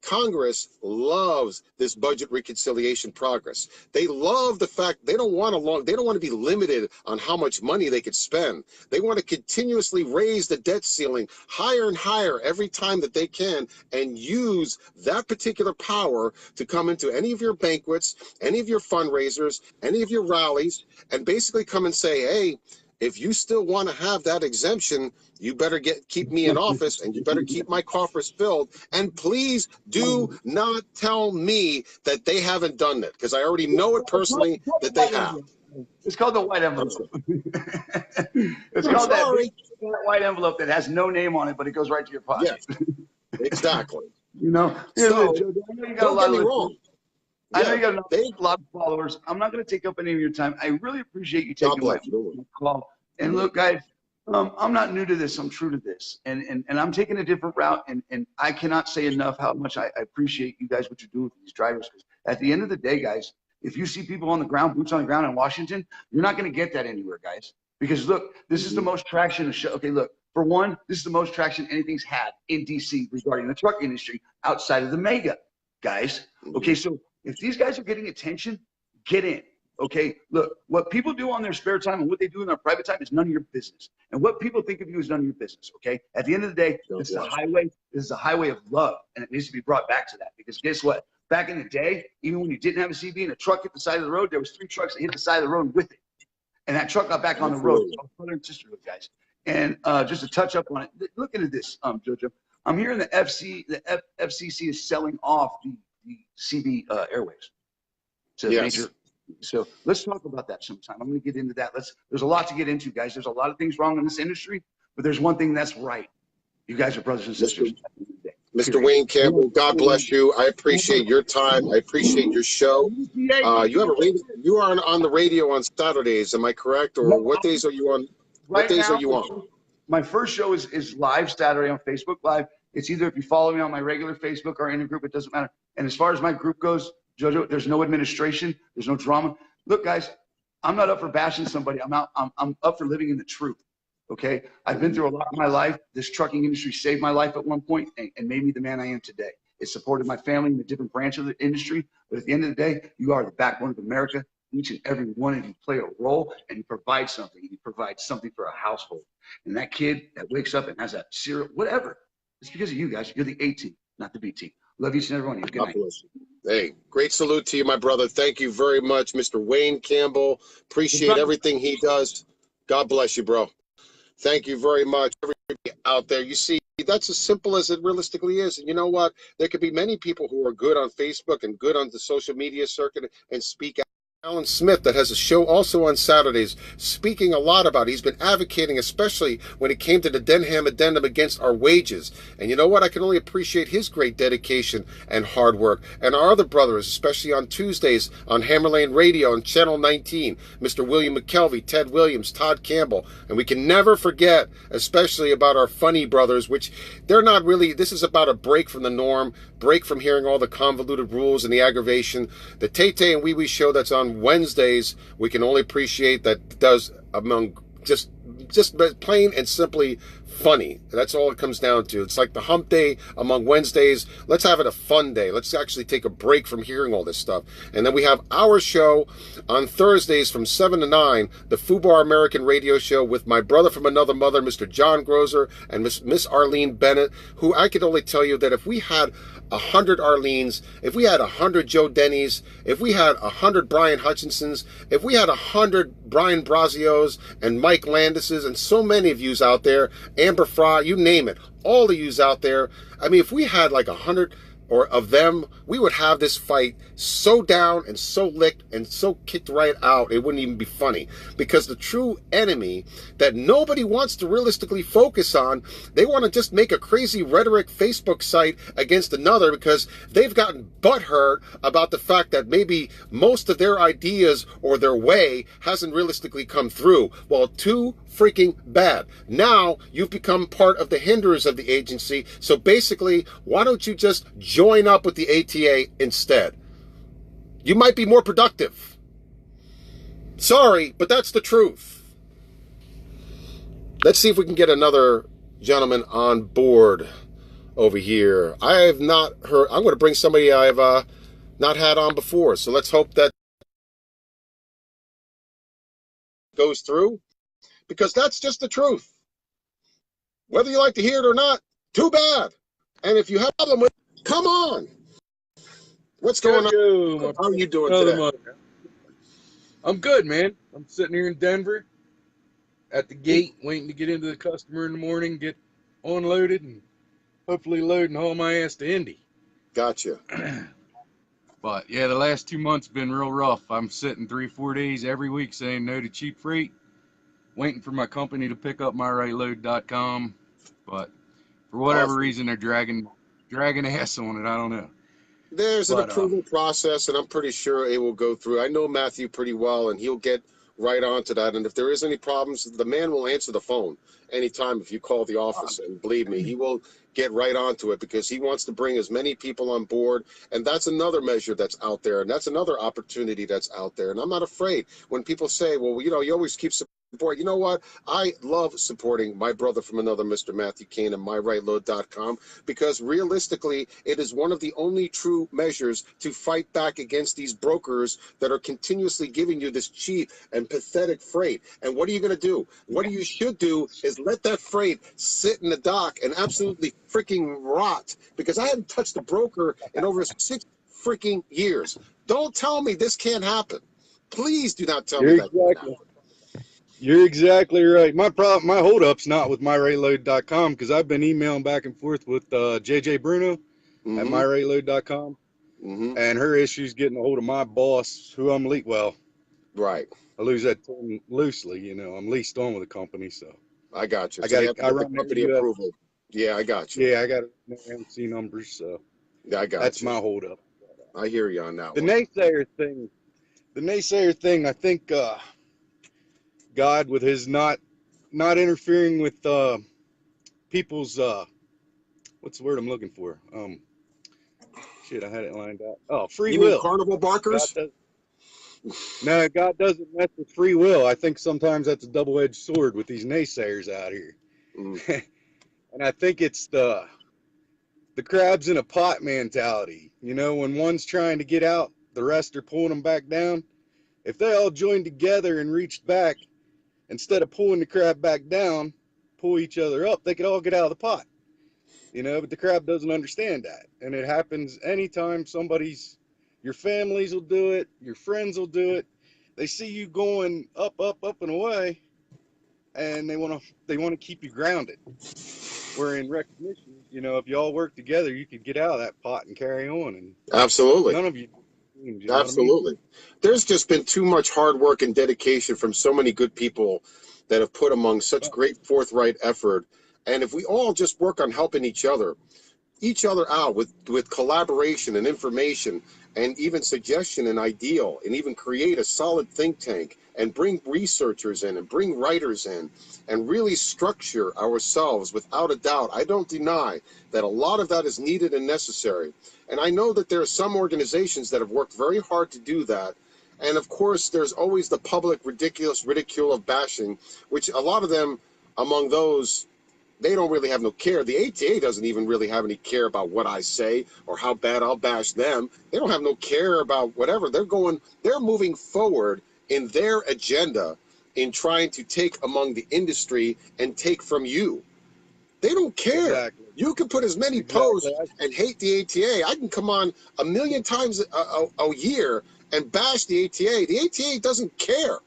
[SPEAKER 3] Congress loves this budget reconciliation progress. They love the fact they don't want to be limited on how much money they could spend. They want to continuously raise the debt ceiling higher and higher every time that they can, and use that particular power to come into any of your banquets, any of your fundraisers, any of your rallies, and basically come and say, hey, if you still want to have that exemption, you better keep me in office, and you better keep my coffers filled. And please do not tell me that they haven't done that, because I already know it personally that they have.
[SPEAKER 5] It's called the white envelope. It's called that white envelope that has no name on it, but it goes right to your pocket.
[SPEAKER 3] Yes, exactly.
[SPEAKER 5] You know,
[SPEAKER 3] so,
[SPEAKER 5] I know you got
[SPEAKER 3] don't get me wrong.
[SPEAKER 5] I know you got a lot of followers. I'm not going to take up any of your time. I really appreciate you taking my call. And look, guys, I'm not new to this. I'm true to this. And I'm taking a different route. And I cannot say enough how much I appreciate you guys, what you're doing for these drivers. Because at the end of the day, guys, if you see people on the ground, boots on the ground in Washington, you're not going to get that anywhere, guys. Because look, this is the most traction. Okay, look, for one, this is the most traction anything's had in D.C. regarding the truck industry outside of the mega, guys. Okay, so if these guys are getting attention, get in. Okay, look, what people do on their spare time and what they do in their private time is none of your business. And what people think of you is none of your business. Okay, at the end of the day, this is a highway. This is a highway of love, and it needs to be brought back to that. Because guess what? Back in the day, even when you didn't have a CB and a truck hit the side of the road, there was 3 trucks that hit the side of the road with it, and that truck got back on the road. Brother and sisterhood, guys. And just to touch up on it, look into this, JoJo. I'm hearing the FCC is selling off the CB airways to major. So let's talk about that sometime. I'm going to get into that. There's a lot to get into, guys. There's a lot of things wrong in this industry, but there's one thing that's right. You guys are brothers and sisters.
[SPEAKER 3] Mr. Wayne Campbell, God bless you. I appreciate your time. I appreciate your show. You are on the radio on Saturdays. Am I correct? Or what days are you on? What days are you on?
[SPEAKER 5] My first show is live Saturday on Facebook Live. It's either if you follow me on my regular Facebook or in a group, it doesn't matter. And as far as my group goes, JoJo, there's no administration. There's no drama. Look, guys, I'm not up for bashing somebody. I'm up for living in the truth. Okay, I've been through a lot in my life. This trucking industry saved my life at one point and made me the man I am today. It supported my family in a different branch of the industry. But at the end of the day, you are the backbone of America. Each and every one of you play a role, and you provide something. You provide something for a household. And that kid that wakes up and has that cereal, whatever, it's because of you guys. You're the A team, not the B team. Love each and every one of you. Good night.
[SPEAKER 3] Hey, great salute to you, my brother. Thank you very much, Mr. Wayne Campbell. Appreciate everything he does. God bless you, bro. Thank you very much, everybody out there. You see, that's as simple as it realistically is. And you know what? There could be many people who are good on Facebook and good on the social media circuit and speak out. Alan Smith, that has a show also on Saturdays, speaking a lot about it. He's been advocating, especially when it came to the Denham addendum against our wages. And you know what? I can only appreciate his great dedication and hard work. And our other brothers, especially on Tuesdays on Hammerlane Radio and Channel 19, Mr. William McKelvey, Ted Williams, Todd Campbell. And we can never forget, especially about our funny brothers, which they're not really, this is about a break from the norm, break from hearing all the convoluted rules and the aggravation. The Tay and Wee Wee show that's on Wednesdays, we can only appreciate that does among just just plain and simply funny. That's all it comes down to. It's like the hump day among Wednesdays. Let's have it a fun day. Let's actually take a break from hearing all this stuff. And then we have our show on Thursdays from 7 to 9, the FUBAR American Radio Show with my brother from another mother, Mr. John Grozer, and Miss Arlene Bennett, who I could only tell you that if we had 100 Arlenes, if we had 100 Joe Denny's, if we had 100 Brian Hutchinsons, if we had 100 Brian Brazios and Mike Landises and so many of yous out there, Amber Fry, you name it, all of yous out there. I mean, if we had like 100 or of them, we would have this fight so down and so licked and so kicked right out, it wouldn't even be funny. Because the true enemy that nobody wants to realistically focus on, they want to just make a crazy rhetoric Facebook site against another because they've gotten butthurt about the fact that maybe most of their ideas or their way hasn't realistically come through. Well, too freaking bad. Now you've become part of the hinderers of the agency. So basically, why don't you just join up with the ATA instead? You might be more productive. Sorry, but that's the truth. Let's see if we can get another gentleman on board over here. I have not heard. I'm going to bring somebody I've not had on before. So let's hope that goes through, because that's just the truth. Whether you like to hear it or not, too bad. And if you have a problem with it, come on. What's going on? How are you doing today?
[SPEAKER 6] I'm good, man. I'm sitting here in Denver at the gate waiting to get into the customer in the morning, get unloaded, and hopefully load and haul my ass to Indy.
[SPEAKER 3] Gotcha.
[SPEAKER 6] But, yeah, the last 2 months have been real rough. I'm sitting 3-4 days every week saying no to cheap freight, waiting for my company to pick up myrightload.com. But for whatever reason, they're dragging ass on it. I don't know.
[SPEAKER 3] There's an approval process, and I'm pretty sure it will go through. I know Matthew pretty well, and he'll get right onto that. And if there is any problems, the man will answer the phone anytime if you call the office. And believe me, he will get right onto it because he wants to bring as many people on board. And that's another measure that's out there, and that's another opportunity that's out there. And I'm not afraid when people say, well, you know, you always keep support. You know what? I love supporting my brother from another, Mr. Matthew Kane, and myrightload.com, because realistically, it is one of the only true measures to fight back against these brokers that are continuously giving you this cheap and pathetic freight. And what are you going to do? What you should do is let that freight sit in the dock and absolutely freaking rot, because I haven't touched a broker in over 6 freaking years. Don't tell me this can't happen. Please do not tell me that can't happen.
[SPEAKER 6] You're exactly right. My holdup's not with myrightload.com, because I've been emailing back and forth with JJ Bruno at myrightload.com, and her issue's getting a hold of my boss, who I'm
[SPEAKER 3] right.
[SPEAKER 6] I lose that term loosely, you know. I'm leased on with the company, so
[SPEAKER 3] I got you.
[SPEAKER 6] I run
[SPEAKER 3] company approval. Yeah, I got you.
[SPEAKER 6] Yeah, I got MC numbers, so
[SPEAKER 3] yeah, I got
[SPEAKER 6] that's
[SPEAKER 3] you.
[SPEAKER 6] my holdup.
[SPEAKER 3] I hear you on that.
[SPEAKER 6] The naysayer thing. I think God, with his not interfering with people's what's the word I'm looking for? Shit, I had it lined up. Oh, free will.
[SPEAKER 3] Mean carnival barkers?
[SPEAKER 6] No, God doesn't mess with free will. I think sometimes that's a double-edged sword with these naysayers out here. And I think it's the crabs in a pot mentality. You know, when one's trying to get out, the rest are pulling them back down. If they all joined together and reached back, instead of pulling the crab back down, pull each other up, they could all get out of the pot. You know, but the crab doesn't understand that. And it happens anytime your families will do it, your friends will do it. They see you going up and away, and they want to keep you grounded. Where in recognition, you know, if you all work together, you could get out of that pot and carry on. And
[SPEAKER 3] absolutely.
[SPEAKER 6] None of you.
[SPEAKER 3] Absolutely. There's just been too much hard work and dedication from so many good people that have put among such great forthright effort. And if we all just work on helping each other out with collaboration and information and even suggestion and ideal, and even create a solid think tank and bring researchers in and bring writers in and really structure ourselves, without a doubt, I don't deny that a lot of that is needed and necessary. And I know that there are some organizations that have worked very hard to do that, And of course, there's always the public ridiculous ridicule of bashing, which a lot of them among those, they don't really have no care. The ATA doesn't even really have any care about what I say or how bad I'll bash them. They don't have no care about whatever. They're moving forward in their agenda in trying to take among the industry and take from you. They don't care.
[SPEAKER 6] Exactly.
[SPEAKER 3] You can put as many posts and hate the ATA. I can come on a million times a year and bash the ATA. The ATA doesn't care.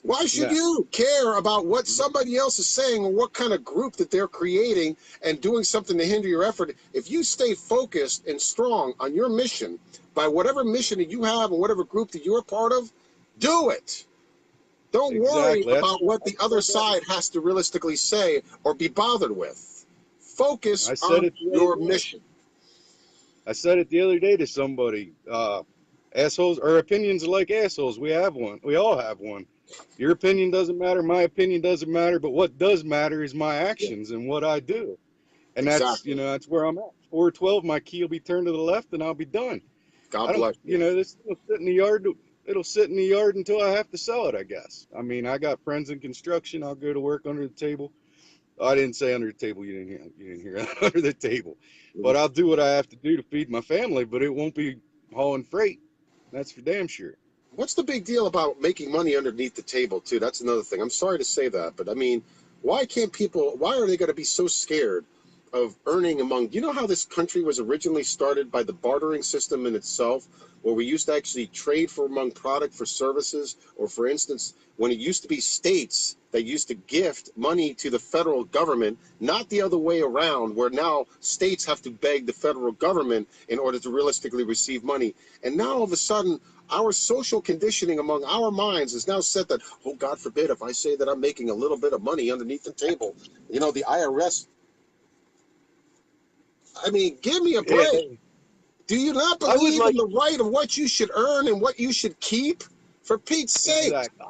[SPEAKER 3] Why should you care about what somebody else is saying or what kind of group that they're creating and doing something to hinder your effort? If you stay focused and strong on your mission, by whatever mission that you have or whatever group that you're a part of, do it. Don't worry about what the other side has to realistically say or be bothered with. Focus on your mission.
[SPEAKER 6] I said it the other day to somebody. Assholes, our opinions are like assholes. We have one. We all have one. Your opinion doesn't matter. My opinion doesn't matter. But what does matter is my actions and what I do. And that's, you know, that's where I'm at. 412, my key will be turned to the left and I'll be done.
[SPEAKER 3] God bless you.
[SPEAKER 6] You know, this will sit in the yard. It'll sit in the yard until I have to sell it, I guess. I mean, I got friends in construction. I'll go to work under the table. I didn't say under the table. You didn't hear that. Under the table. But I'll do what I have to do to feed my family, but it won't be hauling freight. That's for damn sure.
[SPEAKER 3] What's the big deal about making money underneath the table, too? That's another thing. I'm sorry to say that, but I mean, why are they going to be so scared of earning among, you know how this country was originally started by the bartering system in itself, where we used to actually trade for among product for services, or for instance, when it used to be states that used to gift money to the federal government, not the other way around, where now states have to beg the federal government in order to realistically receive money. And now all of a sudden, our social conditioning among our minds is now set that, oh, God forbid, if I say that I'm making a little bit of money underneath the table, you know, the IRS. I mean, give me a break. Yeah. Do you not believe in the right of what you should earn and what you should keep? For Pete's sake.
[SPEAKER 6] Exactly.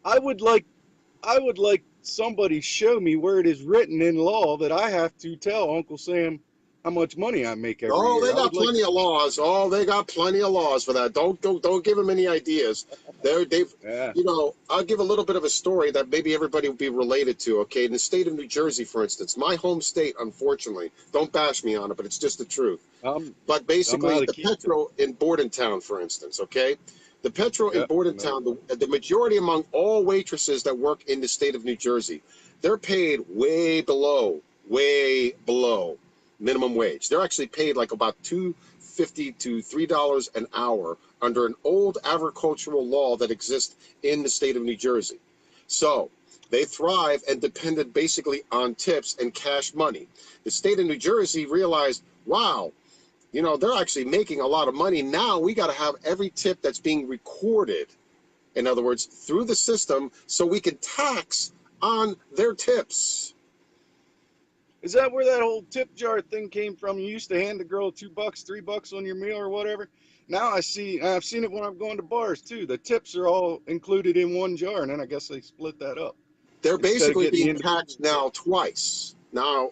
[SPEAKER 6] I would like somebody show me where it is written in law that I have to tell Uncle Sam how much money I make every year.
[SPEAKER 3] Oh, they got plenty of laws. Oh, they got plenty of laws for that. Don't give them any ideas. You know, I'll give a little bit of a story that maybe everybody will be related to. Okay, in the state of New Jersey, for instance, my home state, unfortunately, don't bash me on it, but it's just the truth. But basically, the Petro in Bordentown, for instance, okay, the Petro in Bordentown, the majority among all waitresses that work in the state of New Jersey, they're paid way below minimum wage. They're actually paid like about $2.50 to $3 an hour under an old agricultural law that exists in the state of New Jersey. So they thrive and depended basically on tips and cash money. The state of New Jersey realized, wow, you know, they're actually making a lot of money. Now we got to have every tip that's being recorded, in other words, through the system, so we can tax on their tips.
[SPEAKER 6] Is that where that old tip jar thing came from? You used to hand the girl $2, $3 on your meal or whatever. Now I've seen it when I'm going to bars too. The tips are all included in one jar, and then I guess they split that up.
[SPEAKER 3] They're basically being taxed now twice. Now,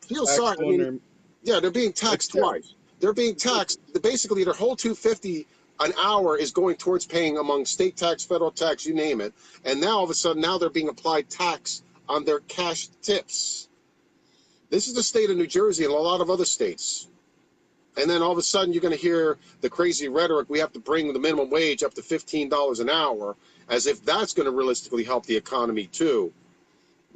[SPEAKER 3] feel sorry. I mean, yeah, they're being taxed twice. They're being taxed. Basically, their whole $2.50 an hour is going towards paying among state tax, federal tax, you name it. And now all of a sudden, now they're being applied tax on their cash tips. This is the state of New Jersey and a lot of other states. And then all of a sudden, you're going to hear the crazy rhetoric, we have to bring the minimum wage up to $15 an hour, as if that's going to realistically help the economy too.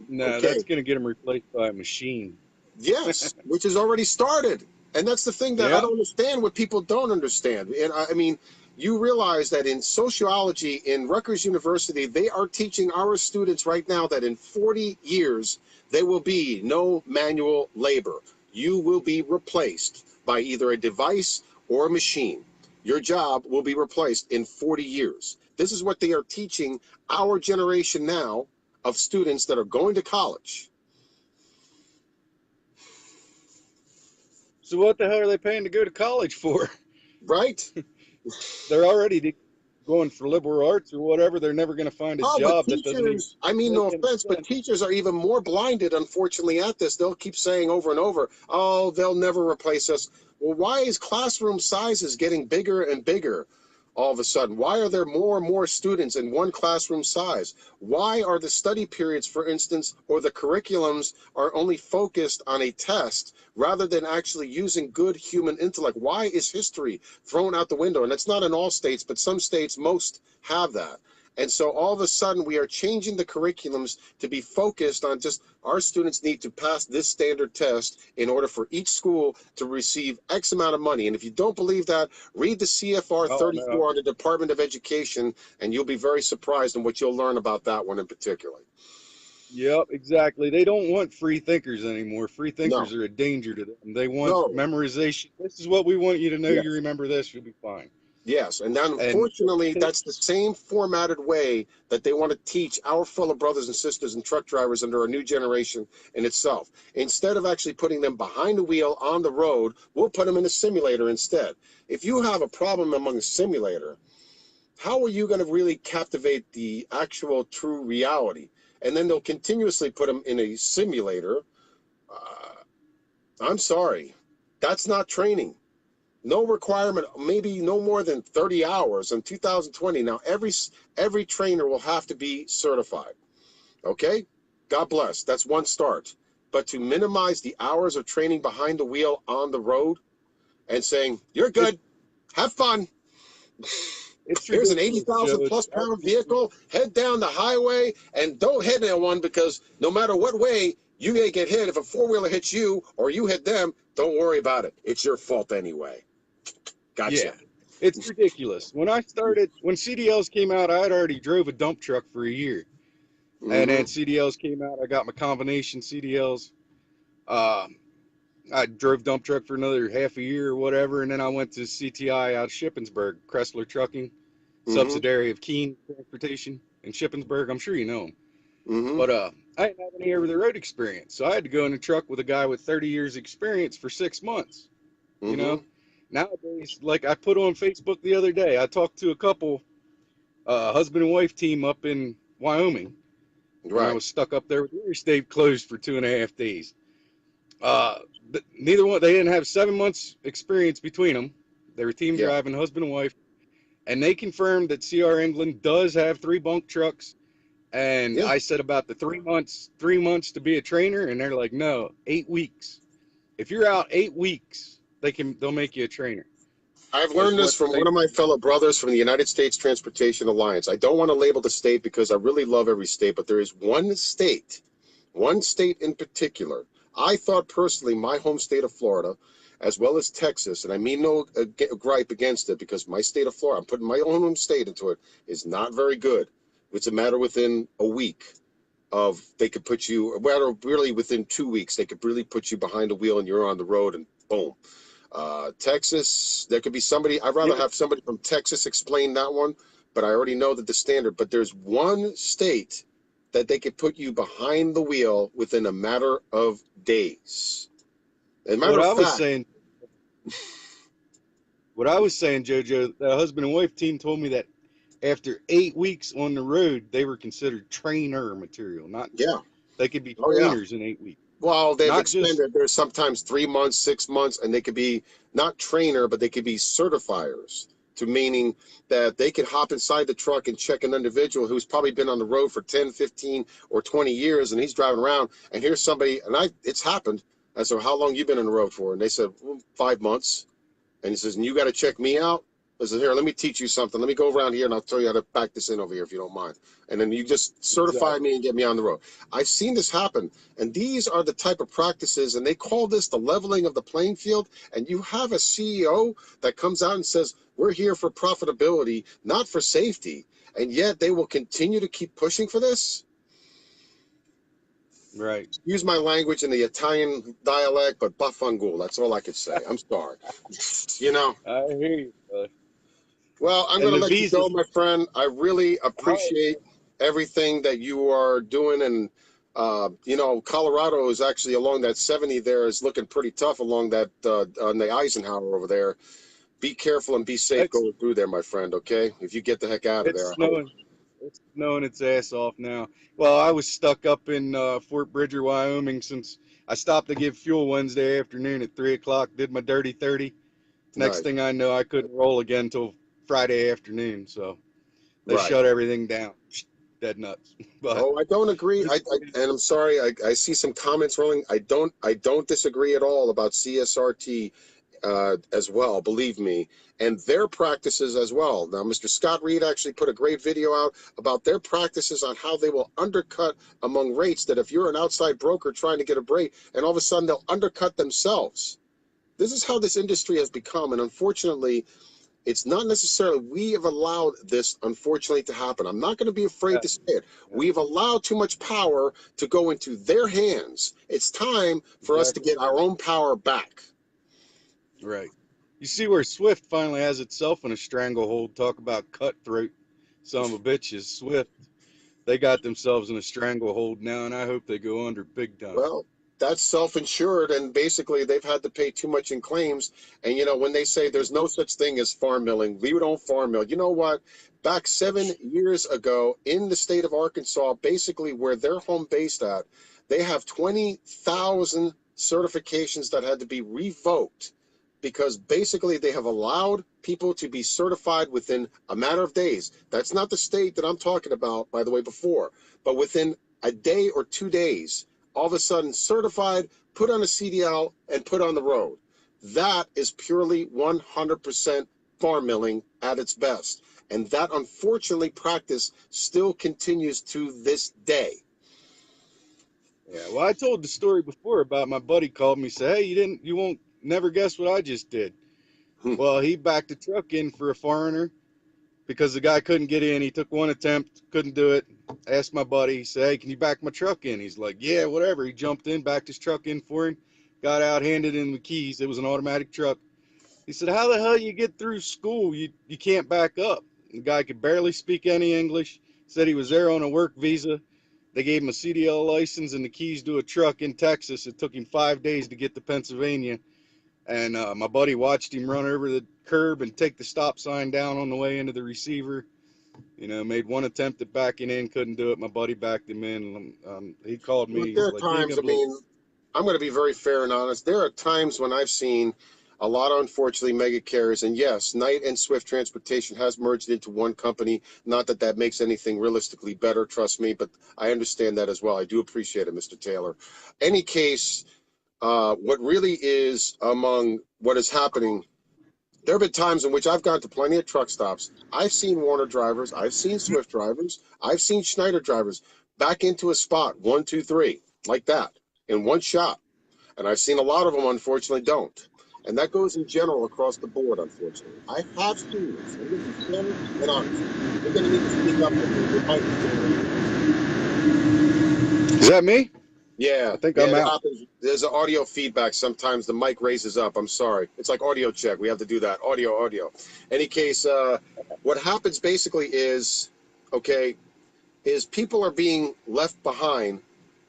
[SPEAKER 6] No, that's going to get them replaced by a machine.
[SPEAKER 3] Yes, which has already started. And that's the thing that I don't understand, what people don't understand. And I mean, you realize that in sociology, in Rutgers University, they are teaching our students right now that in 40 years, there will be no manual labor. You will be replaced by either a device or a machine. Your job will be replaced in 40 years. This is what they are teaching our generation now of students that are going to college.
[SPEAKER 6] So what the hell are they paying to go to college for?
[SPEAKER 3] Right?
[SPEAKER 6] They're already going for liberal arts or whatever. They're never going to find a job
[SPEAKER 3] that doesn't even, I mean, no offense, but teachers are even more blinded, unfortunately, at this. They'll keep saying over and over, oh, they'll never replace us. Well, why is classroom sizes getting bigger and bigger? all of a sudden? Why are there more and more students in one classroom size? Why are the study periods, for instance, or the curriculums are only focused on a test rather than actually using good human intellect? Why is history thrown out the window? And it's not in all states, but some states, most have that. And so all of a sudden we are changing the curriculums to be focused on just our students need to pass this standard test in order for each school to receive X amount of money. And if you don't believe that, read the CFR 34 on the Department of Education, and you'll be very surprised in what you'll learn about that one in particular.
[SPEAKER 6] Yep, exactly. They don't want free thinkers anymore. Free thinkers are a danger to them. They want memorization. This is what we want you to know. You remember this, you'll be fine.
[SPEAKER 3] Yes, and unfortunately, that's the same formatted way that they want to teach our fellow brothers and sisters and truck drivers under our new generation in itself. Instead of actually putting them behind the wheel on the road, we'll put them in a simulator instead. If you have a problem among a simulator, how are you going to really captivate the actual true reality? And then they'll continuously put them in a simulator. I'm sorry, that's not training. No requirement, maybe no more than 30 hours in 2020. Now, every trainer will have to be certified. Okay? God bless. That's one start. But to minimize the hours of training behind the wheel on the road and saying, you're good, have fun. Here's an 80,000 plus pound vehicle, head down the highway, and don't hit anyone because no matter what way you may get hit, if a four-wheeler hits you or you hit them, don't worry about it. It's your fault anyway. Gotcha.
[SPEAKER 6] Yeah, it's ridiculous. When CDLs came out, I had already drove a dump truck for a year. And then CDLs came out, I got my combination CDLs. I drove dump truck for another half a year or whatever, and then I went to CTI out of Shippensburg, Kressler Trucking, subsidiary of Keene Transportation in Shippensburg. I'm sure you know them. But I didn't have any over-the-road experience, so I had to go in a truck with a guy with 30 years experience for 6 months, you know? Nowadays, like I put on Facebook the other day, I talked to a couple, husband and wife team up in Wyoming. Right. I was stuck up there with the interstate closed for 2.5 days. Neither one, they didn't have 7 months experience between them. They were team driving, husband and wife. And they confirmed that CR England does have 3 bunk trucks. And I said about the 3 months to be a trainer. And they're like, no, 8 weeks. If you're out 8 weeks, they'll make you a trainer.
[SPEAKER 3] I've learned this from one of my fellow brothers from the United States Transportation Alliance. I don't want to label the state because I really love every state, but there is one state in particular. I thought personally my home state of Florida, as well as Texas, and I mean no gripe against it because my state of Florida, I'm putting my own home state into it, is not very good. It's a matter within a week of they could put you, well, really within 2 weeks, they could really put you behind the wheel and you're on the road and boom. Texas, there could be somebody, I'd rather have somebody from Texas explain that one, but I already know that the standard, but there's one state that they could put you behind the wheel within a matter of days. As a matter of fact,
[SPEAKER 6] what I was saying, JoJo, the husband and wife team told me that after 8 weeks on the road, they were considered trainer material. They could be trainers in 8 weeks.
[SPEAKER 3] Well, they've expanded. There's sometimes 3 months, 6 months, and they could be not trainer, but they could be certifiers, to meaning that they could hop inside the truck and check an individual who's probably been on the road for 10, 15, or 20 years, and he's driving around, and here's somebody, and it's happened. I said, how long you been on the road for? And they said, 5 months. And he says, and you got to check me out? I said, here, let me teach you something. Let me go around here and I'll tell you how to back this in over here if you don't mind. And then you just certify me and get me on the road. I've seen this happen. And these are the type of practices, and they call this the leveling of the playing field. And you have a CEO that comes out and says, we're here for profitability, not for safety. And yet they will continue to keep pushing for this.
[SPEAKER 6] Right.
[SPEAKER 3] Use my language in the Italian dialect, but baffangulo. That's all I could say. I'm sorry. You know.
[SPEAKER 6] I hear you, brother.
[SPEAKER 3] Well, I'm going to let you go, my friend. I really appreciate everything that you are doing. And, you know, Colorado is actually along that 70 there is looking pretty tough along that on the Eisenhower over there. Be careful and be safe going through there, my friend, okay? If you get the heck out of there.
[SPEAKER 6] It's snowing its ass off now. Well, I was stuck up in Fort Bridger, Wyoming since I stopped to give fuel Wednesday afternoon at 3 o'clock, did my dirty 30. Next thing I know, I couldn't roll again until Friday afternoon, so they
[SPEAKER 3] Right.
[SPEAKER 6] shut everything down. Dead nuts. But
[SPEAKER 3] Oh, I don't agree. And I'm sorry. I see some comments rolling. I don't disagree at all about CSRT as well. Believe me, and their practices as well. Now, Mr. Scott Reed actually put a great video out about their practices on how they will undercut among rates. That if you're an outside broker trying to get a rate, and all of a sudden they'll undercut themselves. This is how this industry has become, and unfortunately, it's not necessarily we have allowed this, unfortunately, to happen. I'm not going to be afraid to say it. We've allowed too much power to go into their hands. It's time for us to get our own power back.
[SPEAKER 6] right. You see where Swift finally has itself in a stranglehold. Talk about cutthroat son of a bitches. Swift, they got themselves in a stranglehold now, and I hope they go under big time.
[SPEAKER 3] Well, that's self-insured, and basically they've had to pay too much in claims. And when they say there's no such thing as farm milling, we don't farm mill. You know what? Back 7 years ago in the state of Arkansas, basically where they're home based at, they have 20,000 certifications that had to be revoked because basically they have allowed people to be certified within a matter of days. That's not the state that I'm talking about, by the way, before, but within a day or 2 days, all of a sudden certified, put on a CDL, and put on the road. That is purely 100% farm milling at its best. And that, unfortunately, practice still continues to this day.
[SPEAKER 6] Yeah, well, I told the story before about my buddy called me, said, hey, you won't never guess what I just did. Well, he backed a truck in for a foreigner because the guy couldn't get in. He took one attempt, couldn't do it. Asked my buddy, he said, hey, can you back my truck in? He's like, yeah, whatever. He jumped in, backed his truck in for him, got out, handed him the keys. It was an automatic truck. He said, how the hell you get through school? You can't back up. The guy could barely speak any English. Said he was there on a work visa. They gave him a CDL license and the keys to a truck in Texas. It took him 5 days to get to Pennsylvania. And my buddy watched him run over the curb and take the stop sign down on the way into the receiver. Made one attempt at backing in, couldn't do it. My buddy backed him in. He called me.
[SPEAKER 3] There are times, I'm going to be very fair and honest. There are times when I've seen a lot of, unfortunately, mega carriers. And yes, Knight and Swift Transportation has merged into one company. Not that that makes anything realistically better, trust me, but I understand that as well. I do appreciate it, Mr. Taylor. Any case, what really is among what is happening, there have been times in which I've gone to plenty of truck stops. I've seen Warner drivers. I've seen Swift drivers. I've seen Schneider drivers back into a spot, 1, 2, 3, like that, in one shot. And I've seen a lot of them, unfortunately, don't. And that goes in general across the board, unfortunately. I have seen this. I'm going to be fair and honest. You're going to need to speak up.
[SPEAKER 6] Is that me?
[SPEAKER 3] Yeah,
[SPEAKER 6] I think I'm out.
[SPEAKER 3] Happens. There's an audio feedback. Sometimes the mic raises up. I'm sorry. It's like audio check. We have to do that. Audio. Any case, what happens basically is people are being left behind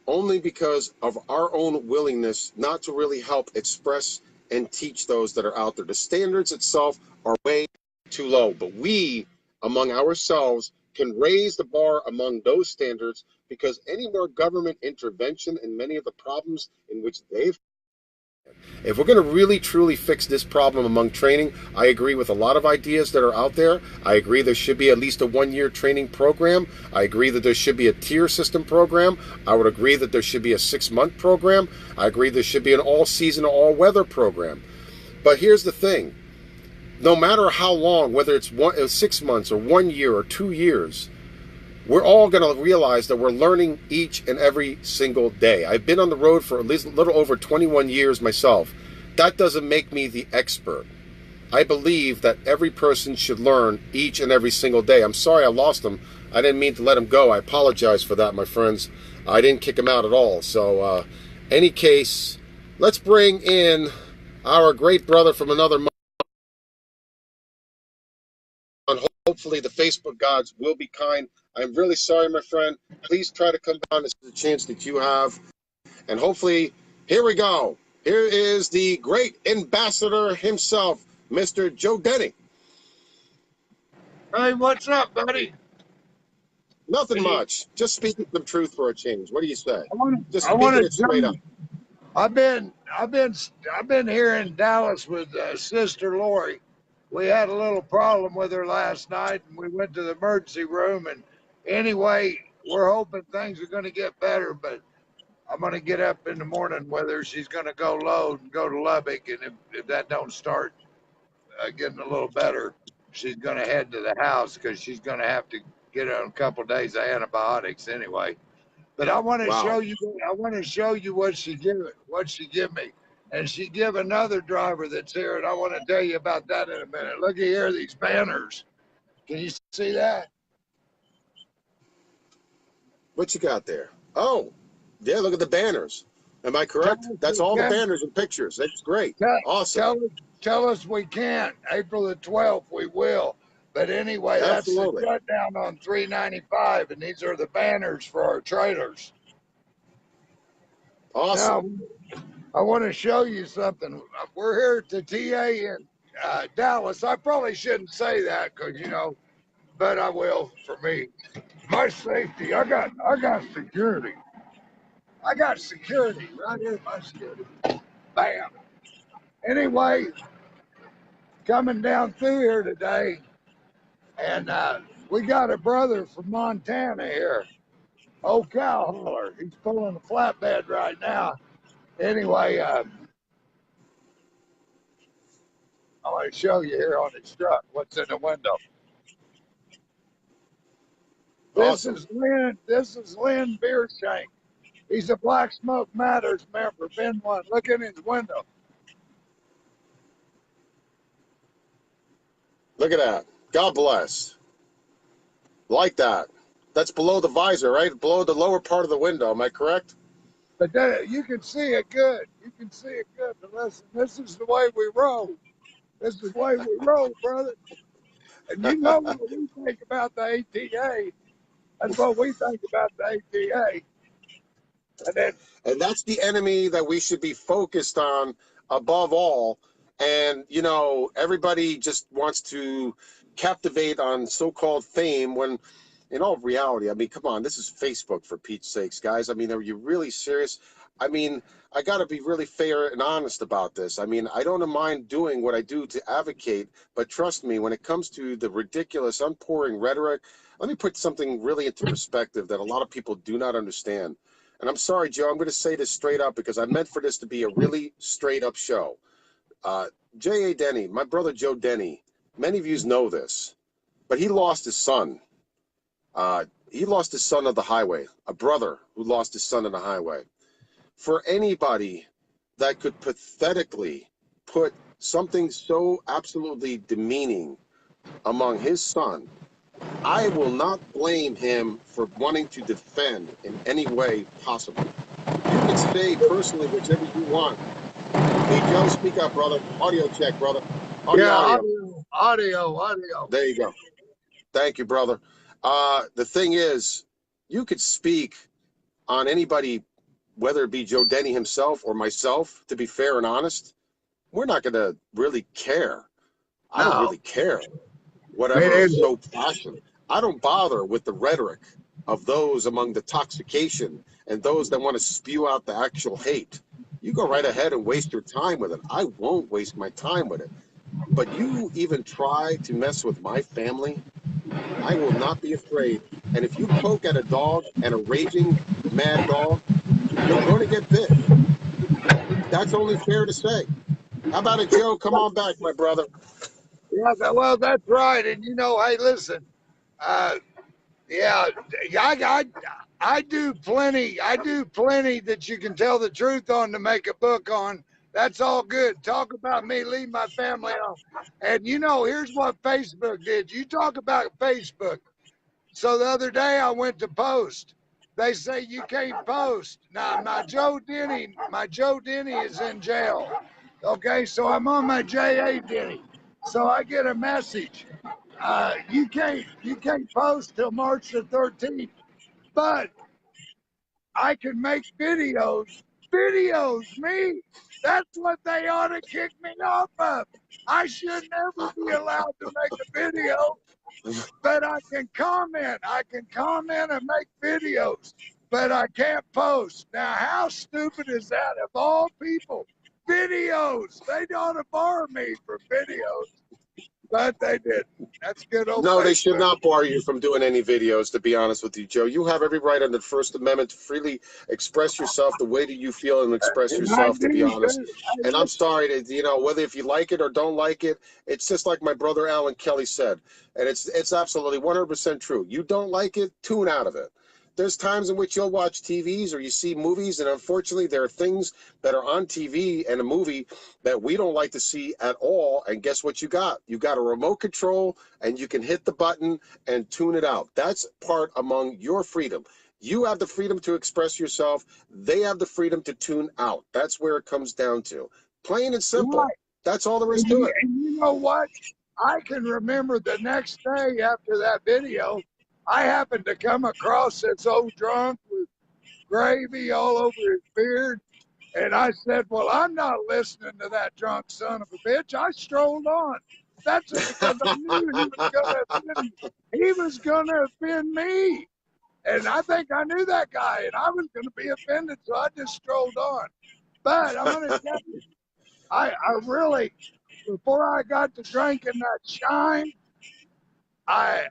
[SPEAKER 3] only because of our own willingness not to really help express and teach those that are out there. The standards itself are way too low, but we, among ourselves, can raise the bar among those standards because any more government intervention in many of the problems in which they've. If we're going to really truly fix this problem among training, I agree with a lot of ideas that are out there. I agree there should be at least a 1-year training program. I agree that there should be a tier system program. I would agree that there should be a 6-month program. I agree there should be an all-season, all-weather program. But here's the thing. No matter how long, whether it's 6 months or 1 year or 2 years, we're all going to realize that we're learning each and every single day. I've been on the road for at least a little over 21 years myself. That doesn't make me the expert. I believe that every person should learn each and every single day. I'm sorry I lost him. I didn't mean to let him go. I apologize for that, my friends. I didn't kick him out at all. So, any case, let's bring in our great brother from another month. Hopefully the Facebook gods will be kind. I'm really sorry, my friend. Please try to come down. This is a chance that you have. And hopefully, here we go. Here is the great ambassador himself, Mr. Joe Denny.
[SPEAKER 1] Hey, what's up, buddy?
[SPEAKER 3] Nothing much. Just speaking the truth for a change. What do you say? Just
[SPEAKER 1] I want
[SPEAKER 3] speaking
[SPEAKER 1] to
[SPEAKER 3] it straight up.
[SPEAKER 1] I've been here in Dallas with Sister Lori,
[SPEAKER 7] we had a little problem with her last night, and we went to the emergency room. And anyway, we're hoping things are going to get better, but I'm going to get up in the morning whether she's going to go low and go to Lubbock. And if that don't start getting a little better, she's going to head to the house because she's going to have to get on a couple of days of antibiotics anyway. But I want to show you. I want to show you what she give me, and she give another driver that's here, and I want to tell you about that in a minute. Look here, these banners. Can you see that?
[SPEAKER 3] What you got there? Oh, yeah, look at the banners. Am I correct? That's all the banners and pictures. That's great. Awesome.
[SPEAKER 7] Tell us we can't. April the 12th, we will. But anyway,
[SPEAKER 3] Absolutely.
[SPEAKER 7] That's the shutdown on 395, and these are the banners for our trailers.
[SPEAKER 3] Awesome.
[SPEAKER 7] Now, I want to show you something. We're here at the TA in Dallas. I probably shouldn't say that because, you know, but I will for me. My safety, I got security. I got security right here, my security. Bam. Anyway, coming down through here today, and we got a brother from Montana here. Old cow hauler. He's pulling a flatbed right now. Anyway, I want to show you here on his truck what's in the window.
[SPEAKER 3] Awesome.
[SPEAKER 7] This is Lynn Beershank. He's a Black Smoke Matters member, been one. Look in his window.
[SPEAKER 3] Look at that. God bless. Like that. That's below the visor, right? Below the lower part of the window. Am I correct?
[SPEAKER 7] But you can see it good. You can see it good. But listen, this is the way we roll. This is the way we roll, brother. And you know what we think about the ATA. That's what we think about the ATA.
[SPEAKER 3] And that's the enemy that we should be focused on above all. And, you know, everybody just wants to captivate on so-called fame when, in all reality, I mean, come on, this is Facebook, for Pete's sakes, guys. I mean, are you really serious? I mean, I got to be really fair and honest about this. I mean, I don't mind doing what I do to advocate, but trust me, when it comes to the ridiculous, unpouring rhetoric, let me put something really into perspective that a lot of people do not understand. And I'm sorry, Joe, I'm going to say this straight up because I meant for this to be a really straight up show. J.A. Denny, my brother Joe Denny, many of you know this, but he lost his son. He lost his son on the highway, a brother who lost his son on the highway. For anybody that could pathetically put something so absolutely demeaning among his son, I will not blame him for wanting to defend in any way possible. You can say personally whichever you want. Hey, Joe, speak up, brother. Audio check, brother.
[SPEAKER 7] Audio.
[SPEAKER 3] There you go. Thank you, brother. The thing is, you could speak on anybody, whether it be Joe Denny himself or myself, to be fair and honest. We're not going to really care. I don't really care. Whatever is so passionate. I don't bother with the rhetoric of those among the toxication and those that want to spew out the actual hate. You go right ahead and waste your time with it. I won't waste my time with it. But you even try to mess with my family, I will not be afraid. And if you poke at a dog and a raging mad dog, you're going to get bit. That's only fair to say. How about it, Joe? Come on back, my brother.
[SPEAKER 7] Yeah, well, that's right. And you know, hey, listen, I do plenty that you can tell the truth on to make a book on. That's all good. Talk about me, leave my family on. And you know, here's what Facebook did. You talk about Facebook. So the other day I went to post. They say you can't post. Now my Joe Denny is in jail. Okay, so I'm on my J.A. Denny. So I get a message. You can't post till March the 13th. But I can make videos. Me. That's what they ought to kick me off of. I should never be allowed to make a video, but I can comment. I can comment and make videos, but I can't post. Now, how stupid is that? Of all people, videos. They ought to bar me for videos. but they didn't. That's good old.
[SPEAKER 3] No, they
[SPEAKER 7] Facebook.
[SPEAKER 3] should not bar you from doing any videos, to be honest with you, Joe. You have every right under the First Amendment to freely express yourself the way that you feel and express
[SPEAKER 7] And I
[SPEAKER 3] yourself, to be
[SPEAKER 7] do,
[SPEAKER 3] honest.
[SPEAKER 7] too.
[SPEAKER 3] And I'm sorry to, whether if you like it or don't like it, it's just like my brother Alan Kelly said. And it's absolutely 100% true. You don't like it, tune out of it. There's times in which you'll watch TVs or you see movies, and unfortunately there are things that are on TV and a movie that we don't like to see at all. And guess what you got? You got a remote control and you can hit the button and tune it out. That's part among your freedom. You have the freedom to express yourself. They have the freedom to tune out. That's where it comes down to. Plain and simple.
[SPEAKER 7] Right.
[SPEAKER 3] That's all there is to it.
[SPEAKER 7] And you know what? I can remember the next day after that video, I happened to come across this old drunk with gravy all over his beard. And I said, well, I'm not listening to that drunk son of a bitch. I strolled on. That's because I knew he was going to offend me. And I think I knew that guy, and I was going to be offended, so I just strolled on. But I'm going to tell you, I really, before I got to drinking that shine, I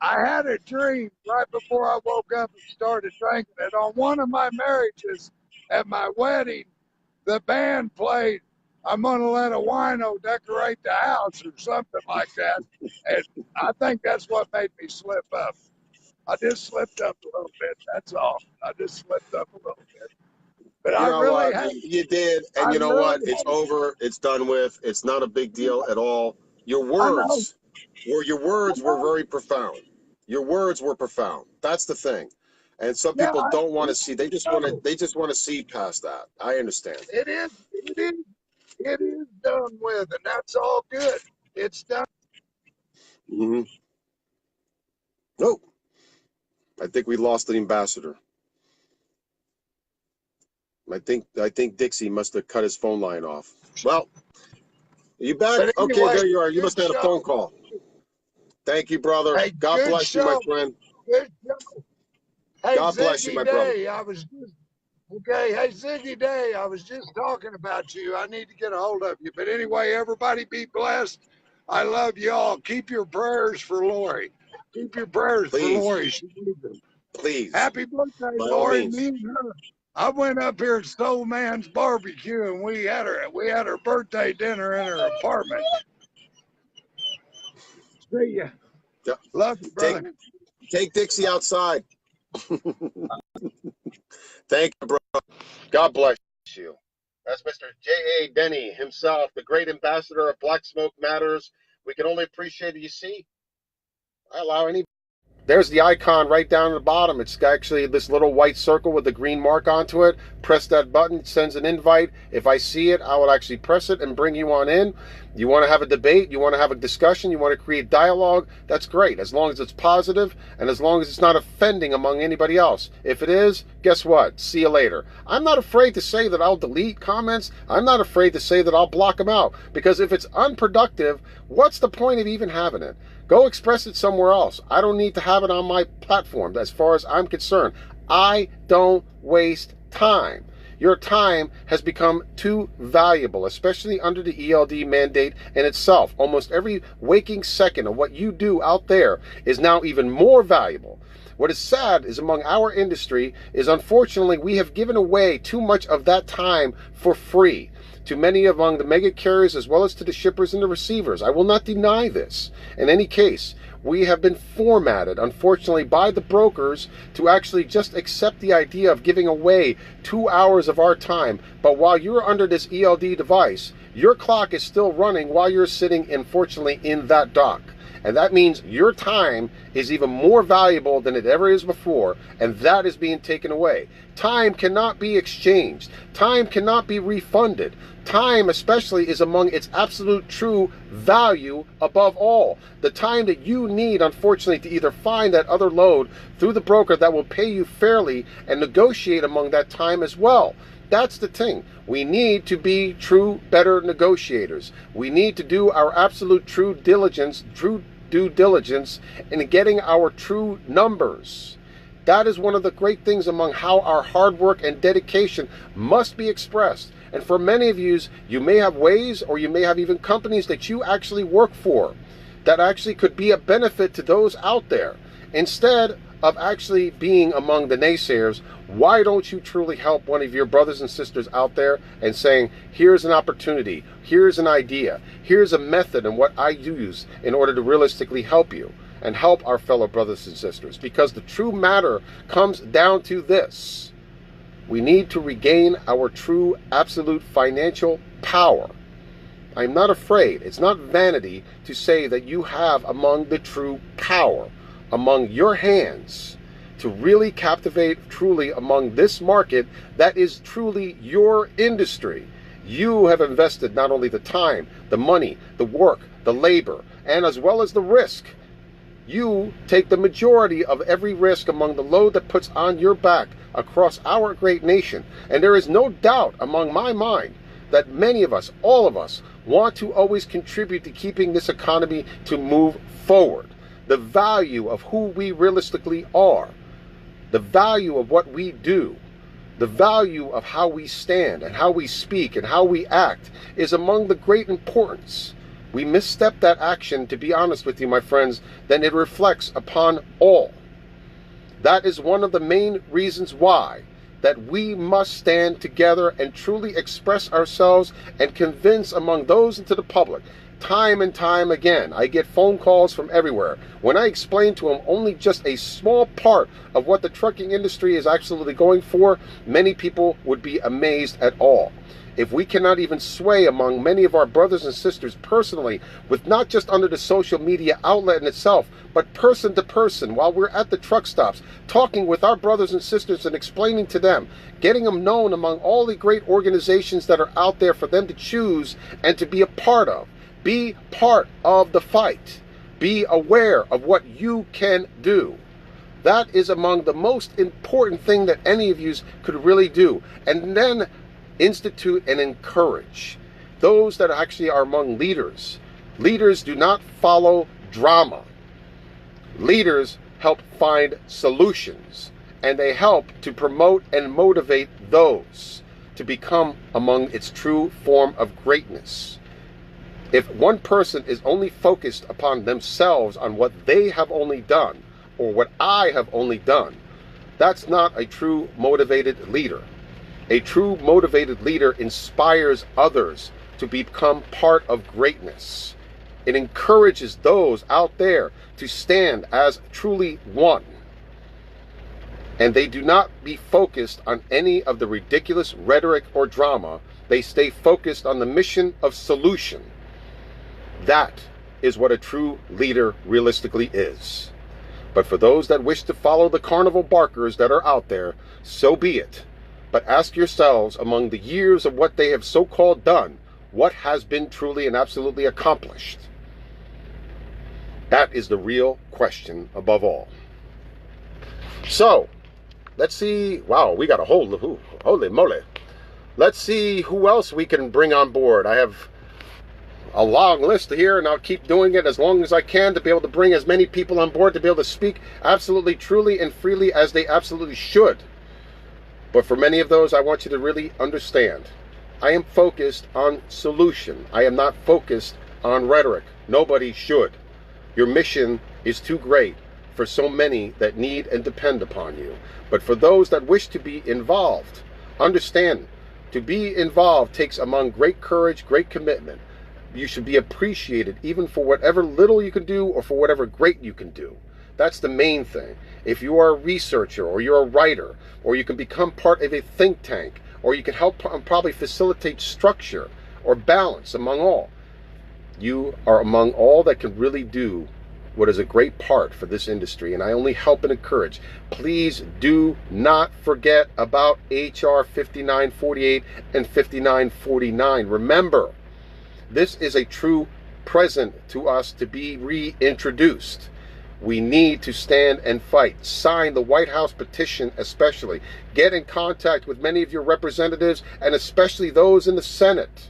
[SPEAKER 7] had a dream right before I woke up and started drinking it. On one of my marriages at my wedding, the band played, I'm going to let a wino decorate the house or something like that. And I think that's what made me slip up. I just slipped up a little bit. That's all. I just slipped up a little bit. But I really had.
[SPEAKER 3] You did. And you know what? It's over. It's done with. It's not a big deal at all. Your words were very profound. Your words were profound. That's the thing. And some people don't want to see. They just want to see past that. I understand.
[SPEAKER 7] It is done with, and that's all good. It's done.
[SPEAKER 3] Mm-hmm. Nope. I think we lost an ambassador. I think Dixie must have cut his phone line off. Well, are you back?
[SPEAKER 7] Anyway,
[SPEAKER 3] okay, there you are. You must have had a phone call. Thank you, brother.
[SPEAKER 7] Hey,
[SPEAKER 3] God bless you, my friend.
[SPEAKER 7] Good show. Hey,
[SPEAKER 3] God bless you, my brother.
[SPEAKER 7] Hey, Ziggy Day, I was just talking about you. I need to get a hold of you. But anyway, everybody be blessed. I love you all. Keep your prayers for Lori. Keep your prayers for Lori. She needs them.
[SPEAKER 3] Please.
[SPEAKER 7] Happy birthday, Lori. Me and her. I went up here to Soul Man's Barbecue, and we had her birthday dinner in her apartment. See ya.
[SPEAKER 3] Yep.
[SPEAKER 7] Love you, brother.
[SPEAKER 3] Take Dixie outside. Thank you, bro. God bless you. That's Mr. J.A. Denny himself, the great ambassador of Black Smoke Matters. We can only appreciate it. You see, I allow any. There's the icon right down at the bottom. It's actually this little white circle with the green mark onto it. Press that button, it sends an invite. If I see it, I will actually press it and bring you on in. You want to have a debate, you want to have a discussion, you want to create dialogue, that's great, as long as it's positive and as long as it's not offending among anybody else. If it is, guess what? See you later. I'm not afraid to say that I'll delete comments. I'm not afraid to say that I'll block them out, because if it's unproductive, what's the point of even having it? Go express it somewhere else. I don't need to have it on my platform as far as I'm concerned. I don't waste time. Your time has become too valuable, especially under the ELD mandate in itself. Almost every waking second of what you do out there is now even more valuable. What is sad is among our industry is, unfortunately, we have given away too much of that time for free to many among the mega carriers as well as to the shippers and the receivers. I will not deny this. In any case, we have been formatted, unfortunately, by the brokers to actually just accept the idea of giving away 2 hours of our time. But while you're under this ELD device, your clock is still running while you're sitting, unfortunately, in that dock. And that means your time is even more valuable than it ever is before, and that is being taken away. Time cannot be exchanged. Time cannot be refunded. Time, especially, is among its absolute true value above all. The time that you need, unfortunately, to either find that other load through the broker that will pay you fairly and negotiate among that time as well. That's the thing. We need to be true, better negotiators. We need to do our absolute true due diligence in getting our true numbers. That is one of the great things among how our hard work and dedication must be expressed. And for many of you, you may have ways, or you may have even companies that you actually work for that actually could be a benefit to those out there. Instead of actually being among the naysayers, why don't you truly help one of your brothers and sisters out there and saying, here's an opportunity, here's an idea, here's a method and what I use in order to realistically help you and help our fellow brothers and sisters. Because the true matter comes down to this. We need to regain our true absolute financial power. I'm not afraid. It's not vanity to say that you have among the true power among your hands to really captivate truly among this market that is truly your industry. You have invested not only the time, the money, the work, the labor, and as well as the risk. You take the majority of every risk among the load that puts on your back across our great nation. And there is no doubt among my mind that many of us, all of us, want to always contribute to keeping this economy to move forward. The value of who we realistically are, the value of what we do, the value of how we stand and how we speak and how we act is among the great importance. We misstep that action, to be honest with you, my friends, then it reflects upon all. That is one of the main reasons why that we must stand together and truly express ourselves and convince among those into the public. Time and time again, I get phone calls from everywhere. When I explain to them only just a small part of what the trucking industry is actually going for, many people would be amazed at all. If we cannot even sway among many of our brothers and sisters personally, with not just under the social media outlet in itself, but person to person, while we're at the truck stops, talking with our brothers and sisters and explaining to them, getting them known among all the great organizations that are out there for them to choose and to be a part of. Be part of the fight. Be aware of what you can do. That is among the most important thing that any of you could really do. And then institute and encourage those that actually are among leaders. Leaders do not follow drama. Leaders help find solutions, and they help to promote and motivate those to become among its true form of greatness. If one person is only focused upon themselves, on what they have only done, or what I have only done, that's not a true motivated leader. A true motivated leader inspires others to become part of greatness. It encourages those out there to stand as truly one. And they do not be focused on any of the ridiculous rhetoric or drama. They stay focused on the mission of solution. That is what a true leader realistically is. But for those that wish to follow the carnival barkers that are out there, so be it. But ask yourselves, among the years of what they have so-called done, what has been truly and absolutely accomplished? That is the real question above all. So, let's see. Wow, we got a whole, holy moly. Let's see who else we can bring on board. I have a long list here, and I'll keep doing it as long as I can to be able to bring as many people on board to be able to speak absolutely, truly, and freely as they absolutely should. But for many of those, I want you to really understand, I am focused on solution. I am not focused on rhetoric. Nobody should. Your mission is too great for so many that need and depend upon you. But for those that wish to be involved, understand, to be involved takes among great courage, great commitment. You should be appreciated even for whatever little you can do or for whatever great you can do. That's the main thing. If you are a researcher or you're a writer, or you can become part of a think tank, or you can help probably facilitate structure or balance among all, you are among all that can really do what is a great part for this industry. And I only help and encourage. Please do not forget about HR 5948 and 5949. Remember, this is a true present to us to be reintroduced. We need to stand and fight. Sign the White House petition especially. Get in contact with many of your representatives and especially those in the Senate.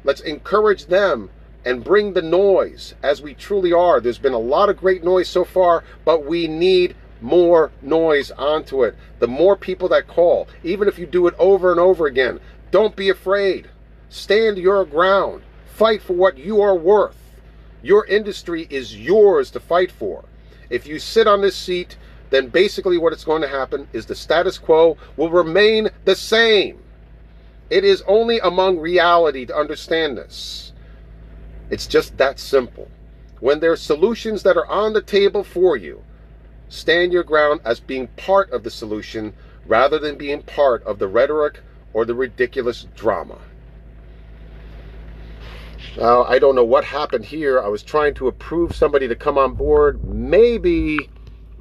[SPEAKER 3] Let's encourage them and bring the noise as we truly are. There's been a lot of great noise so far, but we need more noise onto it. The more people that call, even if you do it over and over again, don't be afraid. Stand your ground. Fight for what you are worth. Your industry is yours to fight for. If you sit on this seat, then basically what is going to happen is the status quo will remain the same. It is only among reality to understand this. It's just that simple. When there are solutions that are on the table for you, stand your ground as being part of the solution rather than being part of the rhetoric or the ridiculous drama. Now, I don't know what happened here. I was trying to approve somebody to come on board. Maybe,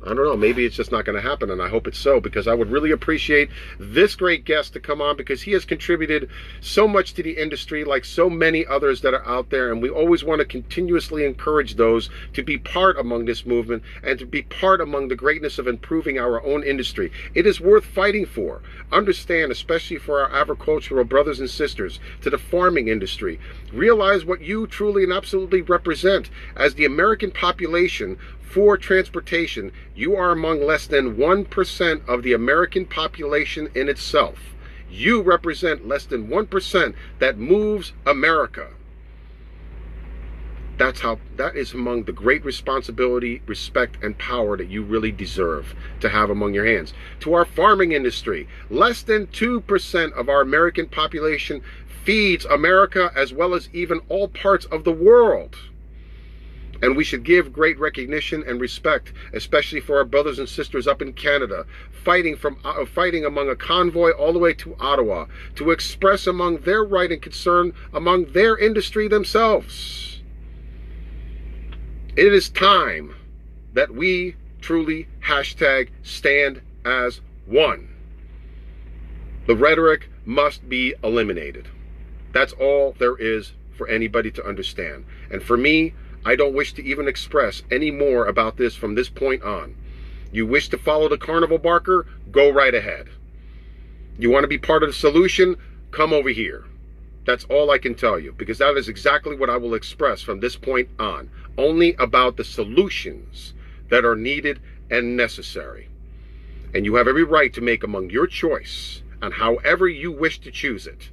[SPEAKER 3] I don't know, maybe it's just not going to happen, and I hope it's so, because I would really appreciate this great guest to come on, because he has contributed so much to the industry, like so many others that are out there, and we always want to continuously encourage those to be part among this movement and to be part among the greatness of improving our own industry. It is worth fighting for. Understand, especially for our agricultural brothers and sisters, to the farming industry. Realize what you truly and absolutely represent as the American population. For transportation, you are among less than 1% of the American population in itself. You represent less than 1% that moves America. That is among the great responsibility, respect, and power that you really deserve to have among your hands. To our farming industry, less than 2% of our American population feeds America, as well as even all parts of the world. And we should give great recognition and respect, especially for our brothers and sisters up in Canada, fighting among a convoy all the way to Ottawa, to express among their right and concern among their industry themselves. It is time that we truly #stand as one. The rhetoric must be eliminated. That's all there is for anybody to understand. And for me, I don't wish to even express any more about this from this point on. You wish to follow the carnival barker? Go right ahead. You want to be part of the solution? Come over here. That's all I can tell you, because that is exactly what I will express from this point on. Only about the solutions that are needed and necessary. And you have every right to make among your choice on however you wish to choose it.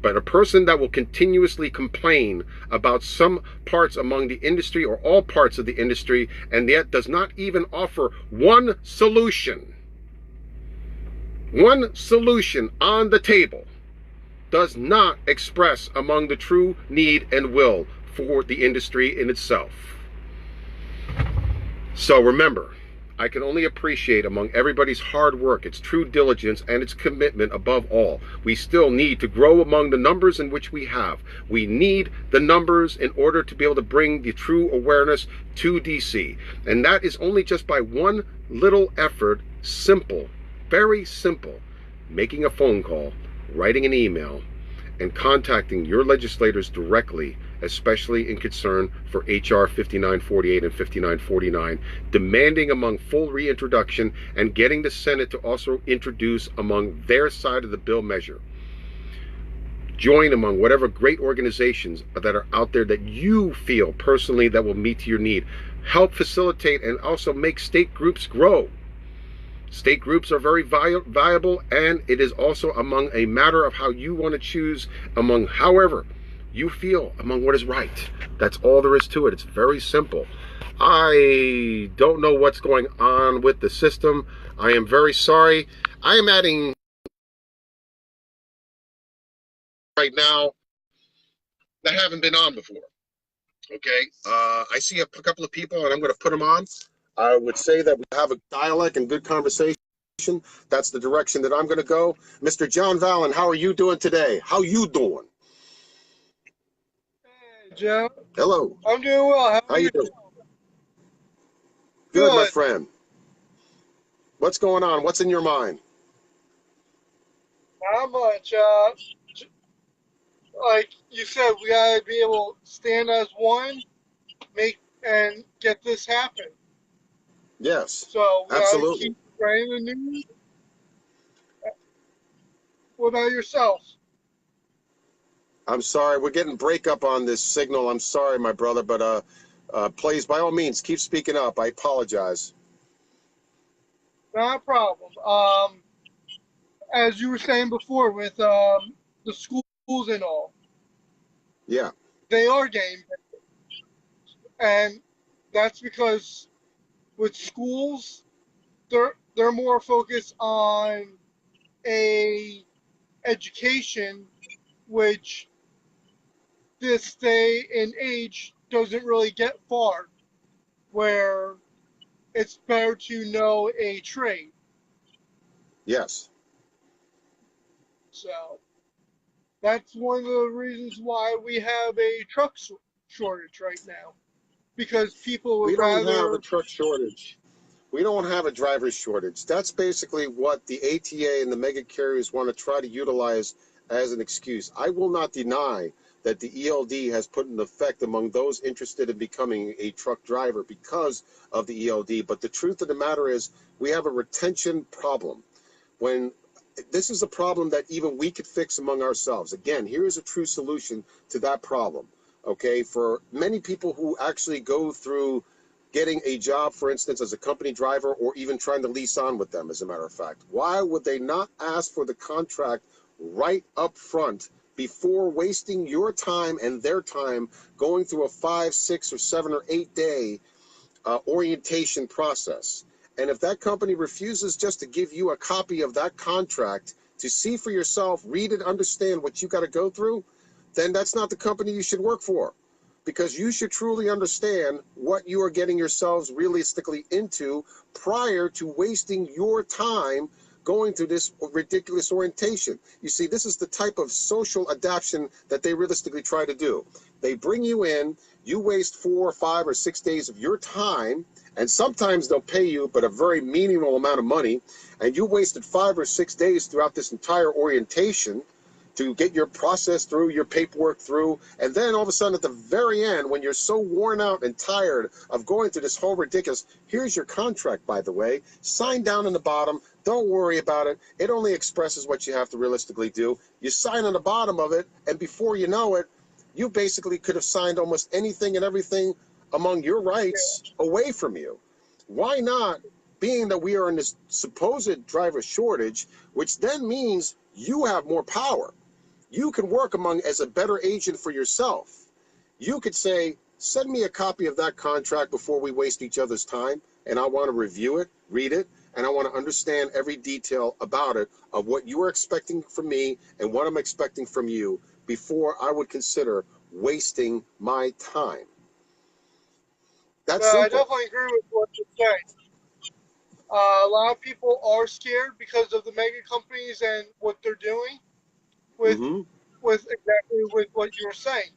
[SPEAKER 3] But a person that will continuously complain about some parts among the industry or all parts of the industry, and yet does not even offer one solution on the table, does not express among the true need and will for the industry in itself. So remember, I can only appreciate among everybody's hard work, its true diligence, and its commitment above all. We still need to grow among the numbers in which we have. We need the numbers in order to be able to bring the true awareness to DC. And that is only just by one little effort, simple, very simple, making a phone call, writing an email, and contacting your legislators directly, especially in concern for HR 5948 and 5949, demanding among full reintroduction and getting the Senate to also introduce among their side of the bill measure. Join among whatever great organizations that are out there that you feel personally that will meet your need. Help facilitate and also make state groups grow. State groups are very viable, and it is also among a matter of how you want to choose among however you feel among what is right. That's all there is to it. It's very simple. I don't know what's going on with the system. I am very sorry. I am adding right now that haven't been on before. Okay, I see a couple of people, and I'm going to put them on. I would say that we have a dialogue and good conversation. That's the direction that I'm going to go. Mr. John Vallon, how are you doing today? How you doing?
[SPEAKER 8] Hey, Joe.
[SPEAKER 3] Hello.
[SPEAKER 8] I'm doing well.
[SPEAKER 3] How you doing? Good, my friend. What's going on? What's in your mind?
[SPEAKER 8] Not much. Like you said, we gotta be able to stand as one, and get this happen.
[SPEAKER 3] Yes.
[SPEAKER 8] So we
[SPEAKER 3] absolutely.
[SPEAKER 8] gotta keep spreading the news. What about yourself?
[SPEAKER 3] I'm sorry, we're getting breakup on this signal. I'm sorry, my brother, but please, by all means, keep speaking up. I apologize.
[SPEAKER 8] Not a problem. As you were saying before with the schools and all,
[SPEAKER 3] Yeah.
[SPEAKER 8] they are getting better. And that's because with schools, they're more focused on a education, which this day and age doesn't really get far, where it's better to know a trade.
[SPEAKER 3] Yes.
[SPEAKER 8] So that's one of the reasons why we have a truck shortage right now, because people
[SPEAKER 3] We
[SPEAKER 8] would
[SPEAKER 3] don't have a
[SPEAKER 8] rather.
[SPEAKER 3] truck shortage. We don't have a driver shortage. That's basically what the ATA and the mega carriers want to try to utilize as an excuse. I will not deny that the ELD has put an effect among those interested in becoming a truck driver because of the ELD. But the truth of the matter is we have a retention problem. When this is a problem that even we could fix among ourselves. Again, here is a true solution to that problem. Okay, for many people who actually go through getting a job, for instance, as a company driver, or even trying to lease on with them, as a matter of fact, why would they not ask for the contract right up front before wasting your time and their time going through a 5, 6, or 7 or 8 day orientation process? And if that company refuses just to give you a copy of that contract to see for yourself, read it, understand what you got to go through, then that's not the company you should work for, because you should truly understand what you are getting yourselves realistically into prior to wasting your time going through this ridiculous orientation. You see, this is the type of social adaptation that they realistically try to do. They bring you in, you waste 4 or 5 or 6 days of your time, and sometimes they'll pay you but a very minimal amount of money, and you wasted 5 or 6 days throughout this entire orientation to get your process through, your paperwork through, and then all of a sudden at the very end, when you're so worn out and tired of going through this whole ridiculous, here's your contract, by the way, sign down in the bottom, don't worry about it, it only expresses what you have to realistically do. You sign on the bottom of it, and before you know it, you basically could have signed almost anything and everything among your rights away from you. Why not, being that we are in this supposed driver shortage, which then means you have more power. You can work among as a better agent for yourself. You could say, send me a copy of that contract before we waste each other's time, and I want to review it, read it, and I want to understand every detail about it, of what you are expecting from me and what I'm expecting from you, before I would consider wasting my time. That's
[SPEAKER 8] I
[SPEAKER 3] simple.
[SPEAKER 8] definitely agree with what you're saying. A lot of people are scared because of the mega companies and what they're doing with
[SPEAKER 3] Mm-hmm.
[SPEAKER 8] with exactly with what you're saying.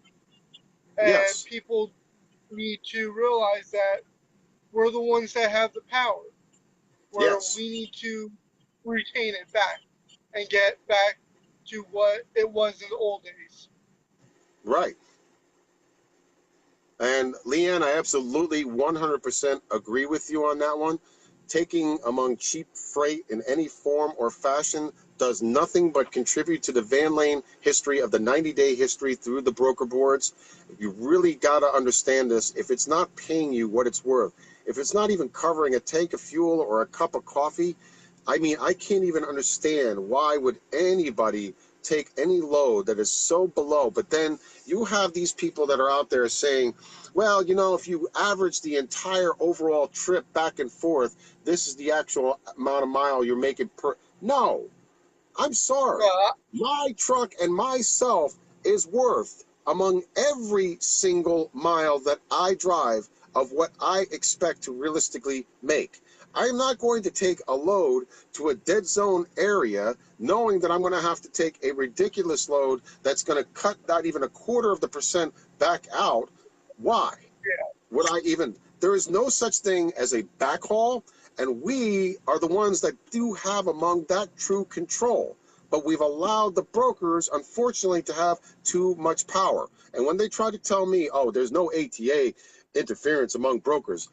[SPEAKER 8] And
[SPEAKER 3] Yes.
[SPEAKER 8] people need to realize that we're the ones that have the power, where
[SPEAKER 3] Yes.
[SPEAKER 8] we need to retain it back and get back to what it was in the old days.
[SPEAKER 3] Right. And Leanne, I absolutely 100% agree with you on that one. Taking among cheap freight in any form or fashion does nothing but contribute to the van lane history of the 90-day history through the broker boards. You really got to understand this. If it's not paying you what it's worth, if it's not even covering a tank of fuel or a cup of coffee, I mean, I can't even understand why would anybody take any load that is so below. But then you have these people that are out there saying, well, you know, if you average the entire overall trip back and forth, this is the actual amount of mile you're making per. No, I'm sorry.
[SPEAKER 8] Uh,
[SPEAKER 3] My truck and myself is worth, among every single mile that I drive, of what I expect to realistically make. I'm not going to take a load to a dead zone area knowing that I'm going to have to take a ridiculous load that's going to cut not even 1/4% back out. Why? Would I even? There is no such thing as a backhaul, and we are the ones that do have among that true control. But we've allowed the brokers, unfortunately, to have too much power. And when they try to tell me, oh, there's no ATA interference among brokers,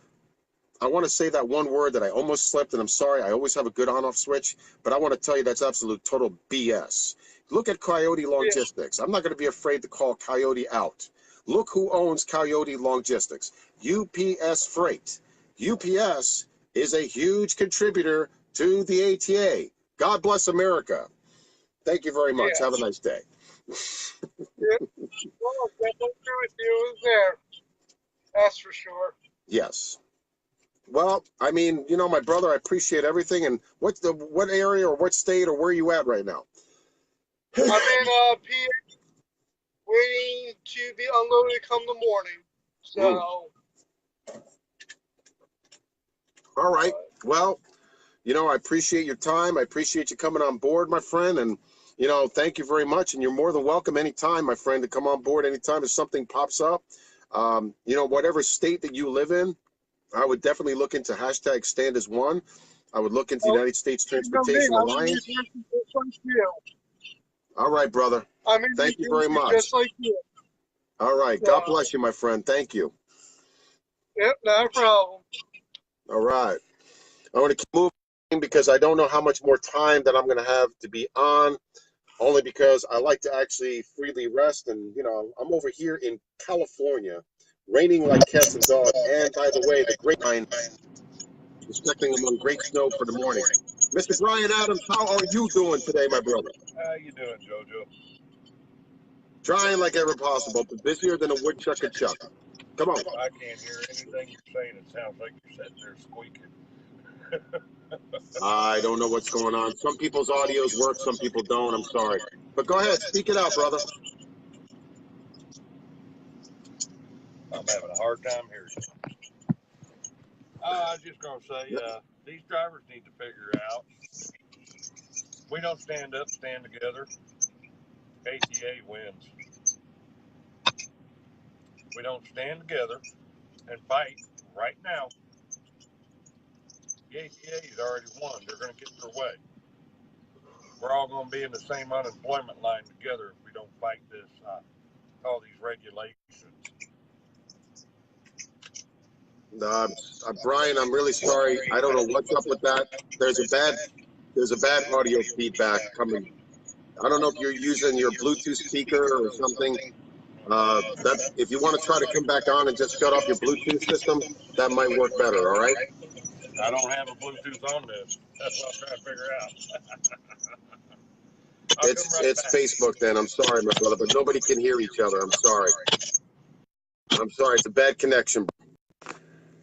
[SPEAKER 3] I want to say that one word that I almost slipped, and I'm sorry, I always have a good on-off switch, but I want to tell you that's absolute total BS. Look at Coyote Logistics. I'm not going to be afraid to call Coyote out. Look who owns Coyote Logistics. UPS Freight. UPS is a huge contributor to the ATA. God bless America. Thank you very much.
[SPEAKER 8] Yeah.
[SPEAKER 3] Have a nice day.
[SPEAKER 8] Yeah. Well, I definitely agree with you there. That's for sure.
[SPEAKER 3] Yes. Well, I mean, you know, my brother, I appreciate everything. And what area or what state or where are you at right now?
[SPEAKER 8] I'm in PA, waiting to be unloaded come the morning. So.
[SPEAKER 3] All right. Well, you know, I appreciate your time. I appreciate you coming on board, my friend. And, you know, thank you very much. And you're more than welcome anytime, my friend, to come on board anytime if something pops up. You know, whatever state that you live in, I would definitely look into hashtag stand as one. I would look into the United States Transportation Alliance.
[SPEAKER 8] Just like you.
[SPEAKER 3] All right, brother. Thank you very much.
[SPEAKER 8] Just like you.
[SPEAKER 3] All right. God bless you, my friend. Thank you.
[SPEAKER 8] Yep, not a problem.
[SPEAKER 3] All right. I want to keep moving because I don't know how much more time that I'm going to have to be on, only because I like to actually freely rest. And, you know, I'm over here in California, raining like cats and dogs. And, by the way, the grapevine is expecting among great snow for the morning. Mr. Brian Adams, how are you doing today, my brother?
[SPEAKER 9] How you doing, JoJo?
[SPEAKER 3] Trying like ever possible, but busier than a woodchuck a chuck. Come on.
[SPEAKER 9] I can't hear anything you're saying. It sounds like you're sitting there squeaking.
[SPEAKER 3] I don't know what's going on. Some people's audios work, some people don't. I'm sorry. But go ahead, speak it out, brother.
[SPEAKER 9] I'm having a hard time hearing you. I was just going to say, these drivers need to figure out, we don't stand up, stand together, ATA wins. We don't stand together and fight right now. The ATA's already won. They're going to get their way. We're all going to be in the same unemployment line together if we don't fight this, all these regulations.
[SPEAKER 3] Brian, I'm really sorry. I don't know what's up with that. There's a bad audio feedback coming. I don't know if you're using your Bluetooth speaker or something. If you want to try to come back on and just shut off your Bluetooth system, that might work better. All right.
[SPEAKER 9] I don't have a Bluetooth on this. That's what I'm trying to figure out.
[SPEAKER 3] It's Facebook then. I'm sorry, my brother, but nobody can hear each other. I'm sorry. It's a bad connection.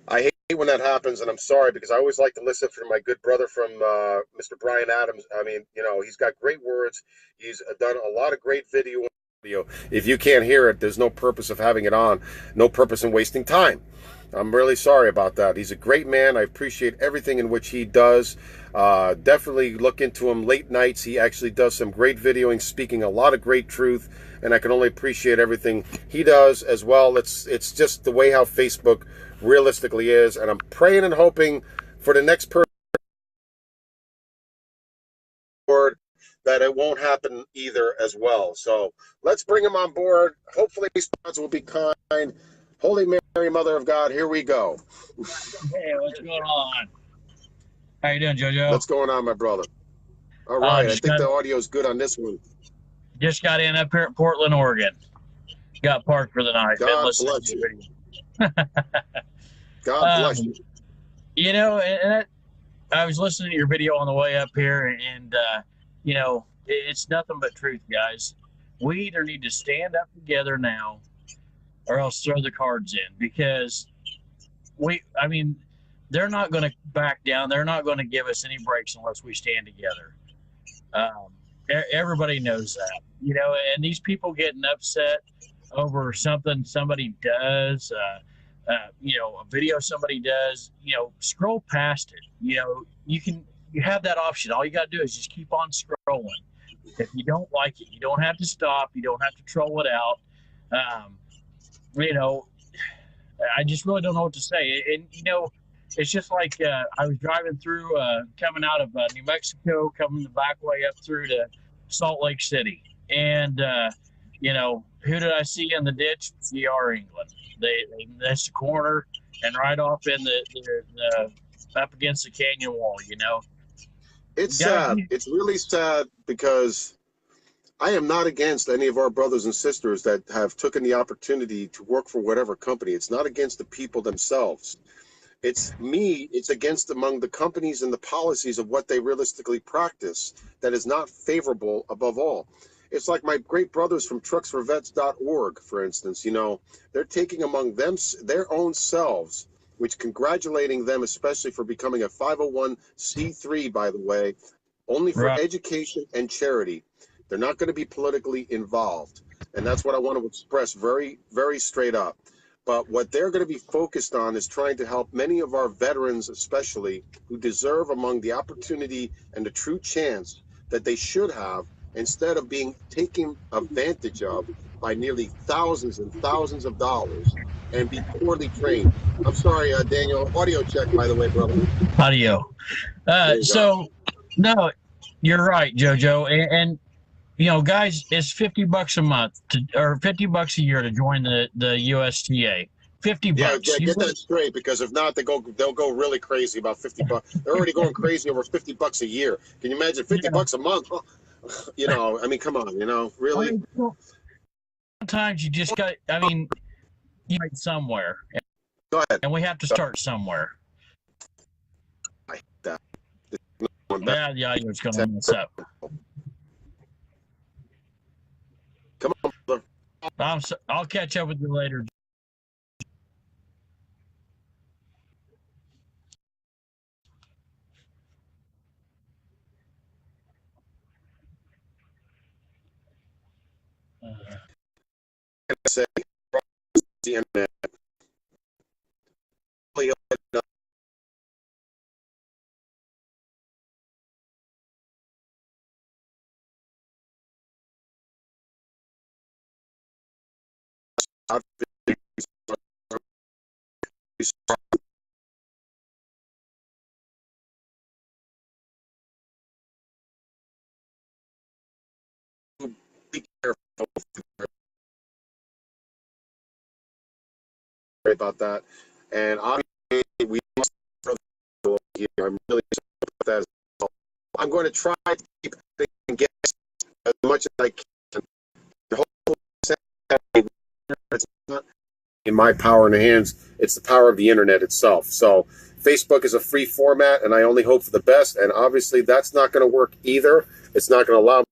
[SPEAKER 3] I hate when that happens, and I'm sorry because I always like to listen to my good brother from Mr. Brian Adams. I mean, you know, he's got great words. He's done a lot of great video. If you can't hear it, there's no purpose of having it on. No purpose in wasting time. I'm really sorry about that. He's a great man. I appreciate everything in which he does. Definitely look into him late nights. He actually does some great videoing, speaking a lot of great truth, and I can only appreciate everything he does as well. It's just the way how Facebook realistically is, and I'm praying and hoping for the next person that it won't happen either as well. So let's bring him on board. Hopefully these gods will be kind. Holy Mary, Mother of God, here we go.
[SPEAKER 10] Hey, what's going on? How you doing, JoJo?
[SPEAKER 3] What's going on, my brother? All right, I think the audio is good on this one.
[SPEAKER 10] Just got in up here at Portland, Oregon. Got parked for the night.
[SPEAKER 3] God bless you. God bless you.
[SPEAKER 10] You know, and I was listening to your video on the way up here, and you know, it's nothing but truth, guys. We either need to stand up together now or else throw the cards in, because I mean, they're not going to back down. They're not going to give us any breaks unless we stand together. Everybody knows that, you know, and these people getting upset over something somebody does, you know, a video somebody does, you know, scroll past it. You know, you have that option. All you got to do is just keep on scrolling. If you don't like it, you don't have to stop. You don't have to troll it out. You know, I just really don't know what to say. And, you know, it's just like I was driving through, coming out of New Mexico, coming the back way up through to Salt Lake City. And, you know, who did I see in the ditch? GR England. They missed a corner and right off in the up against the canyon wall, you know.
[SPEAKER 3] It's sad. It's really sad because I am not against any of our brothers and sisters that have taken the opportunity to work for whatever company. It's not against the people themselves. It's against among the companies and the policies of what they realistically practice that is not favorable above all. It's like my great brothers from trucksforvets.org, for instance. You know, they're taking among them their own selves, which congratulating them especially for becoming a 501c3, by the way, only for education and charity. They're not going to be politically involved. And that's what I want to express very, very straight up. But what they're going to be focused on is trying to help many of our veterans, especially, who deserve among the opportunity and the true chance that they should have, instead of being taken advantage of by nearly thousands and thousands of dollars and be poorly trained. I'm sorry, Daniel, audio check, by the way, brother.
[SPEAKER 10] Audio. So, no, you're right, JoJo. And you know, guys, it's $50 a month or $50 a year to join the USTA. $50.
[SPEAKER 3] Yeah, get that straight, because if not, they'll go really crazy about $50. They're already going crazy over $50 a year. Can you imagine $50 a month? You know, I mean, come on, you know, really.
[SPEAKER 10] Sometimes you just got. I mean, you wait somewhere.
[SPEAKER 3] Go ahead.
[SPEAKER 10] And we have to start somewhere.
[SPEAKER 3] I hate that.
[SPEAKER 10] Yeah, the audio's going to mess up.
[SPEAKER 3] Come on, brother.
[SPEAKER 10] I'll catch up with you later.
[SPEAKER 3] Say the internet. Be careful about that. And obviously, we must here. I'm really sorry about that as well. I'm going to try to keep getting guests as much as I can. Hopefully, it's not in my power in the hands. It's the power of the internet itself. So Facebook is a free format, and I only hope for the best. And obviously, that's not going to work either. It's not going to allow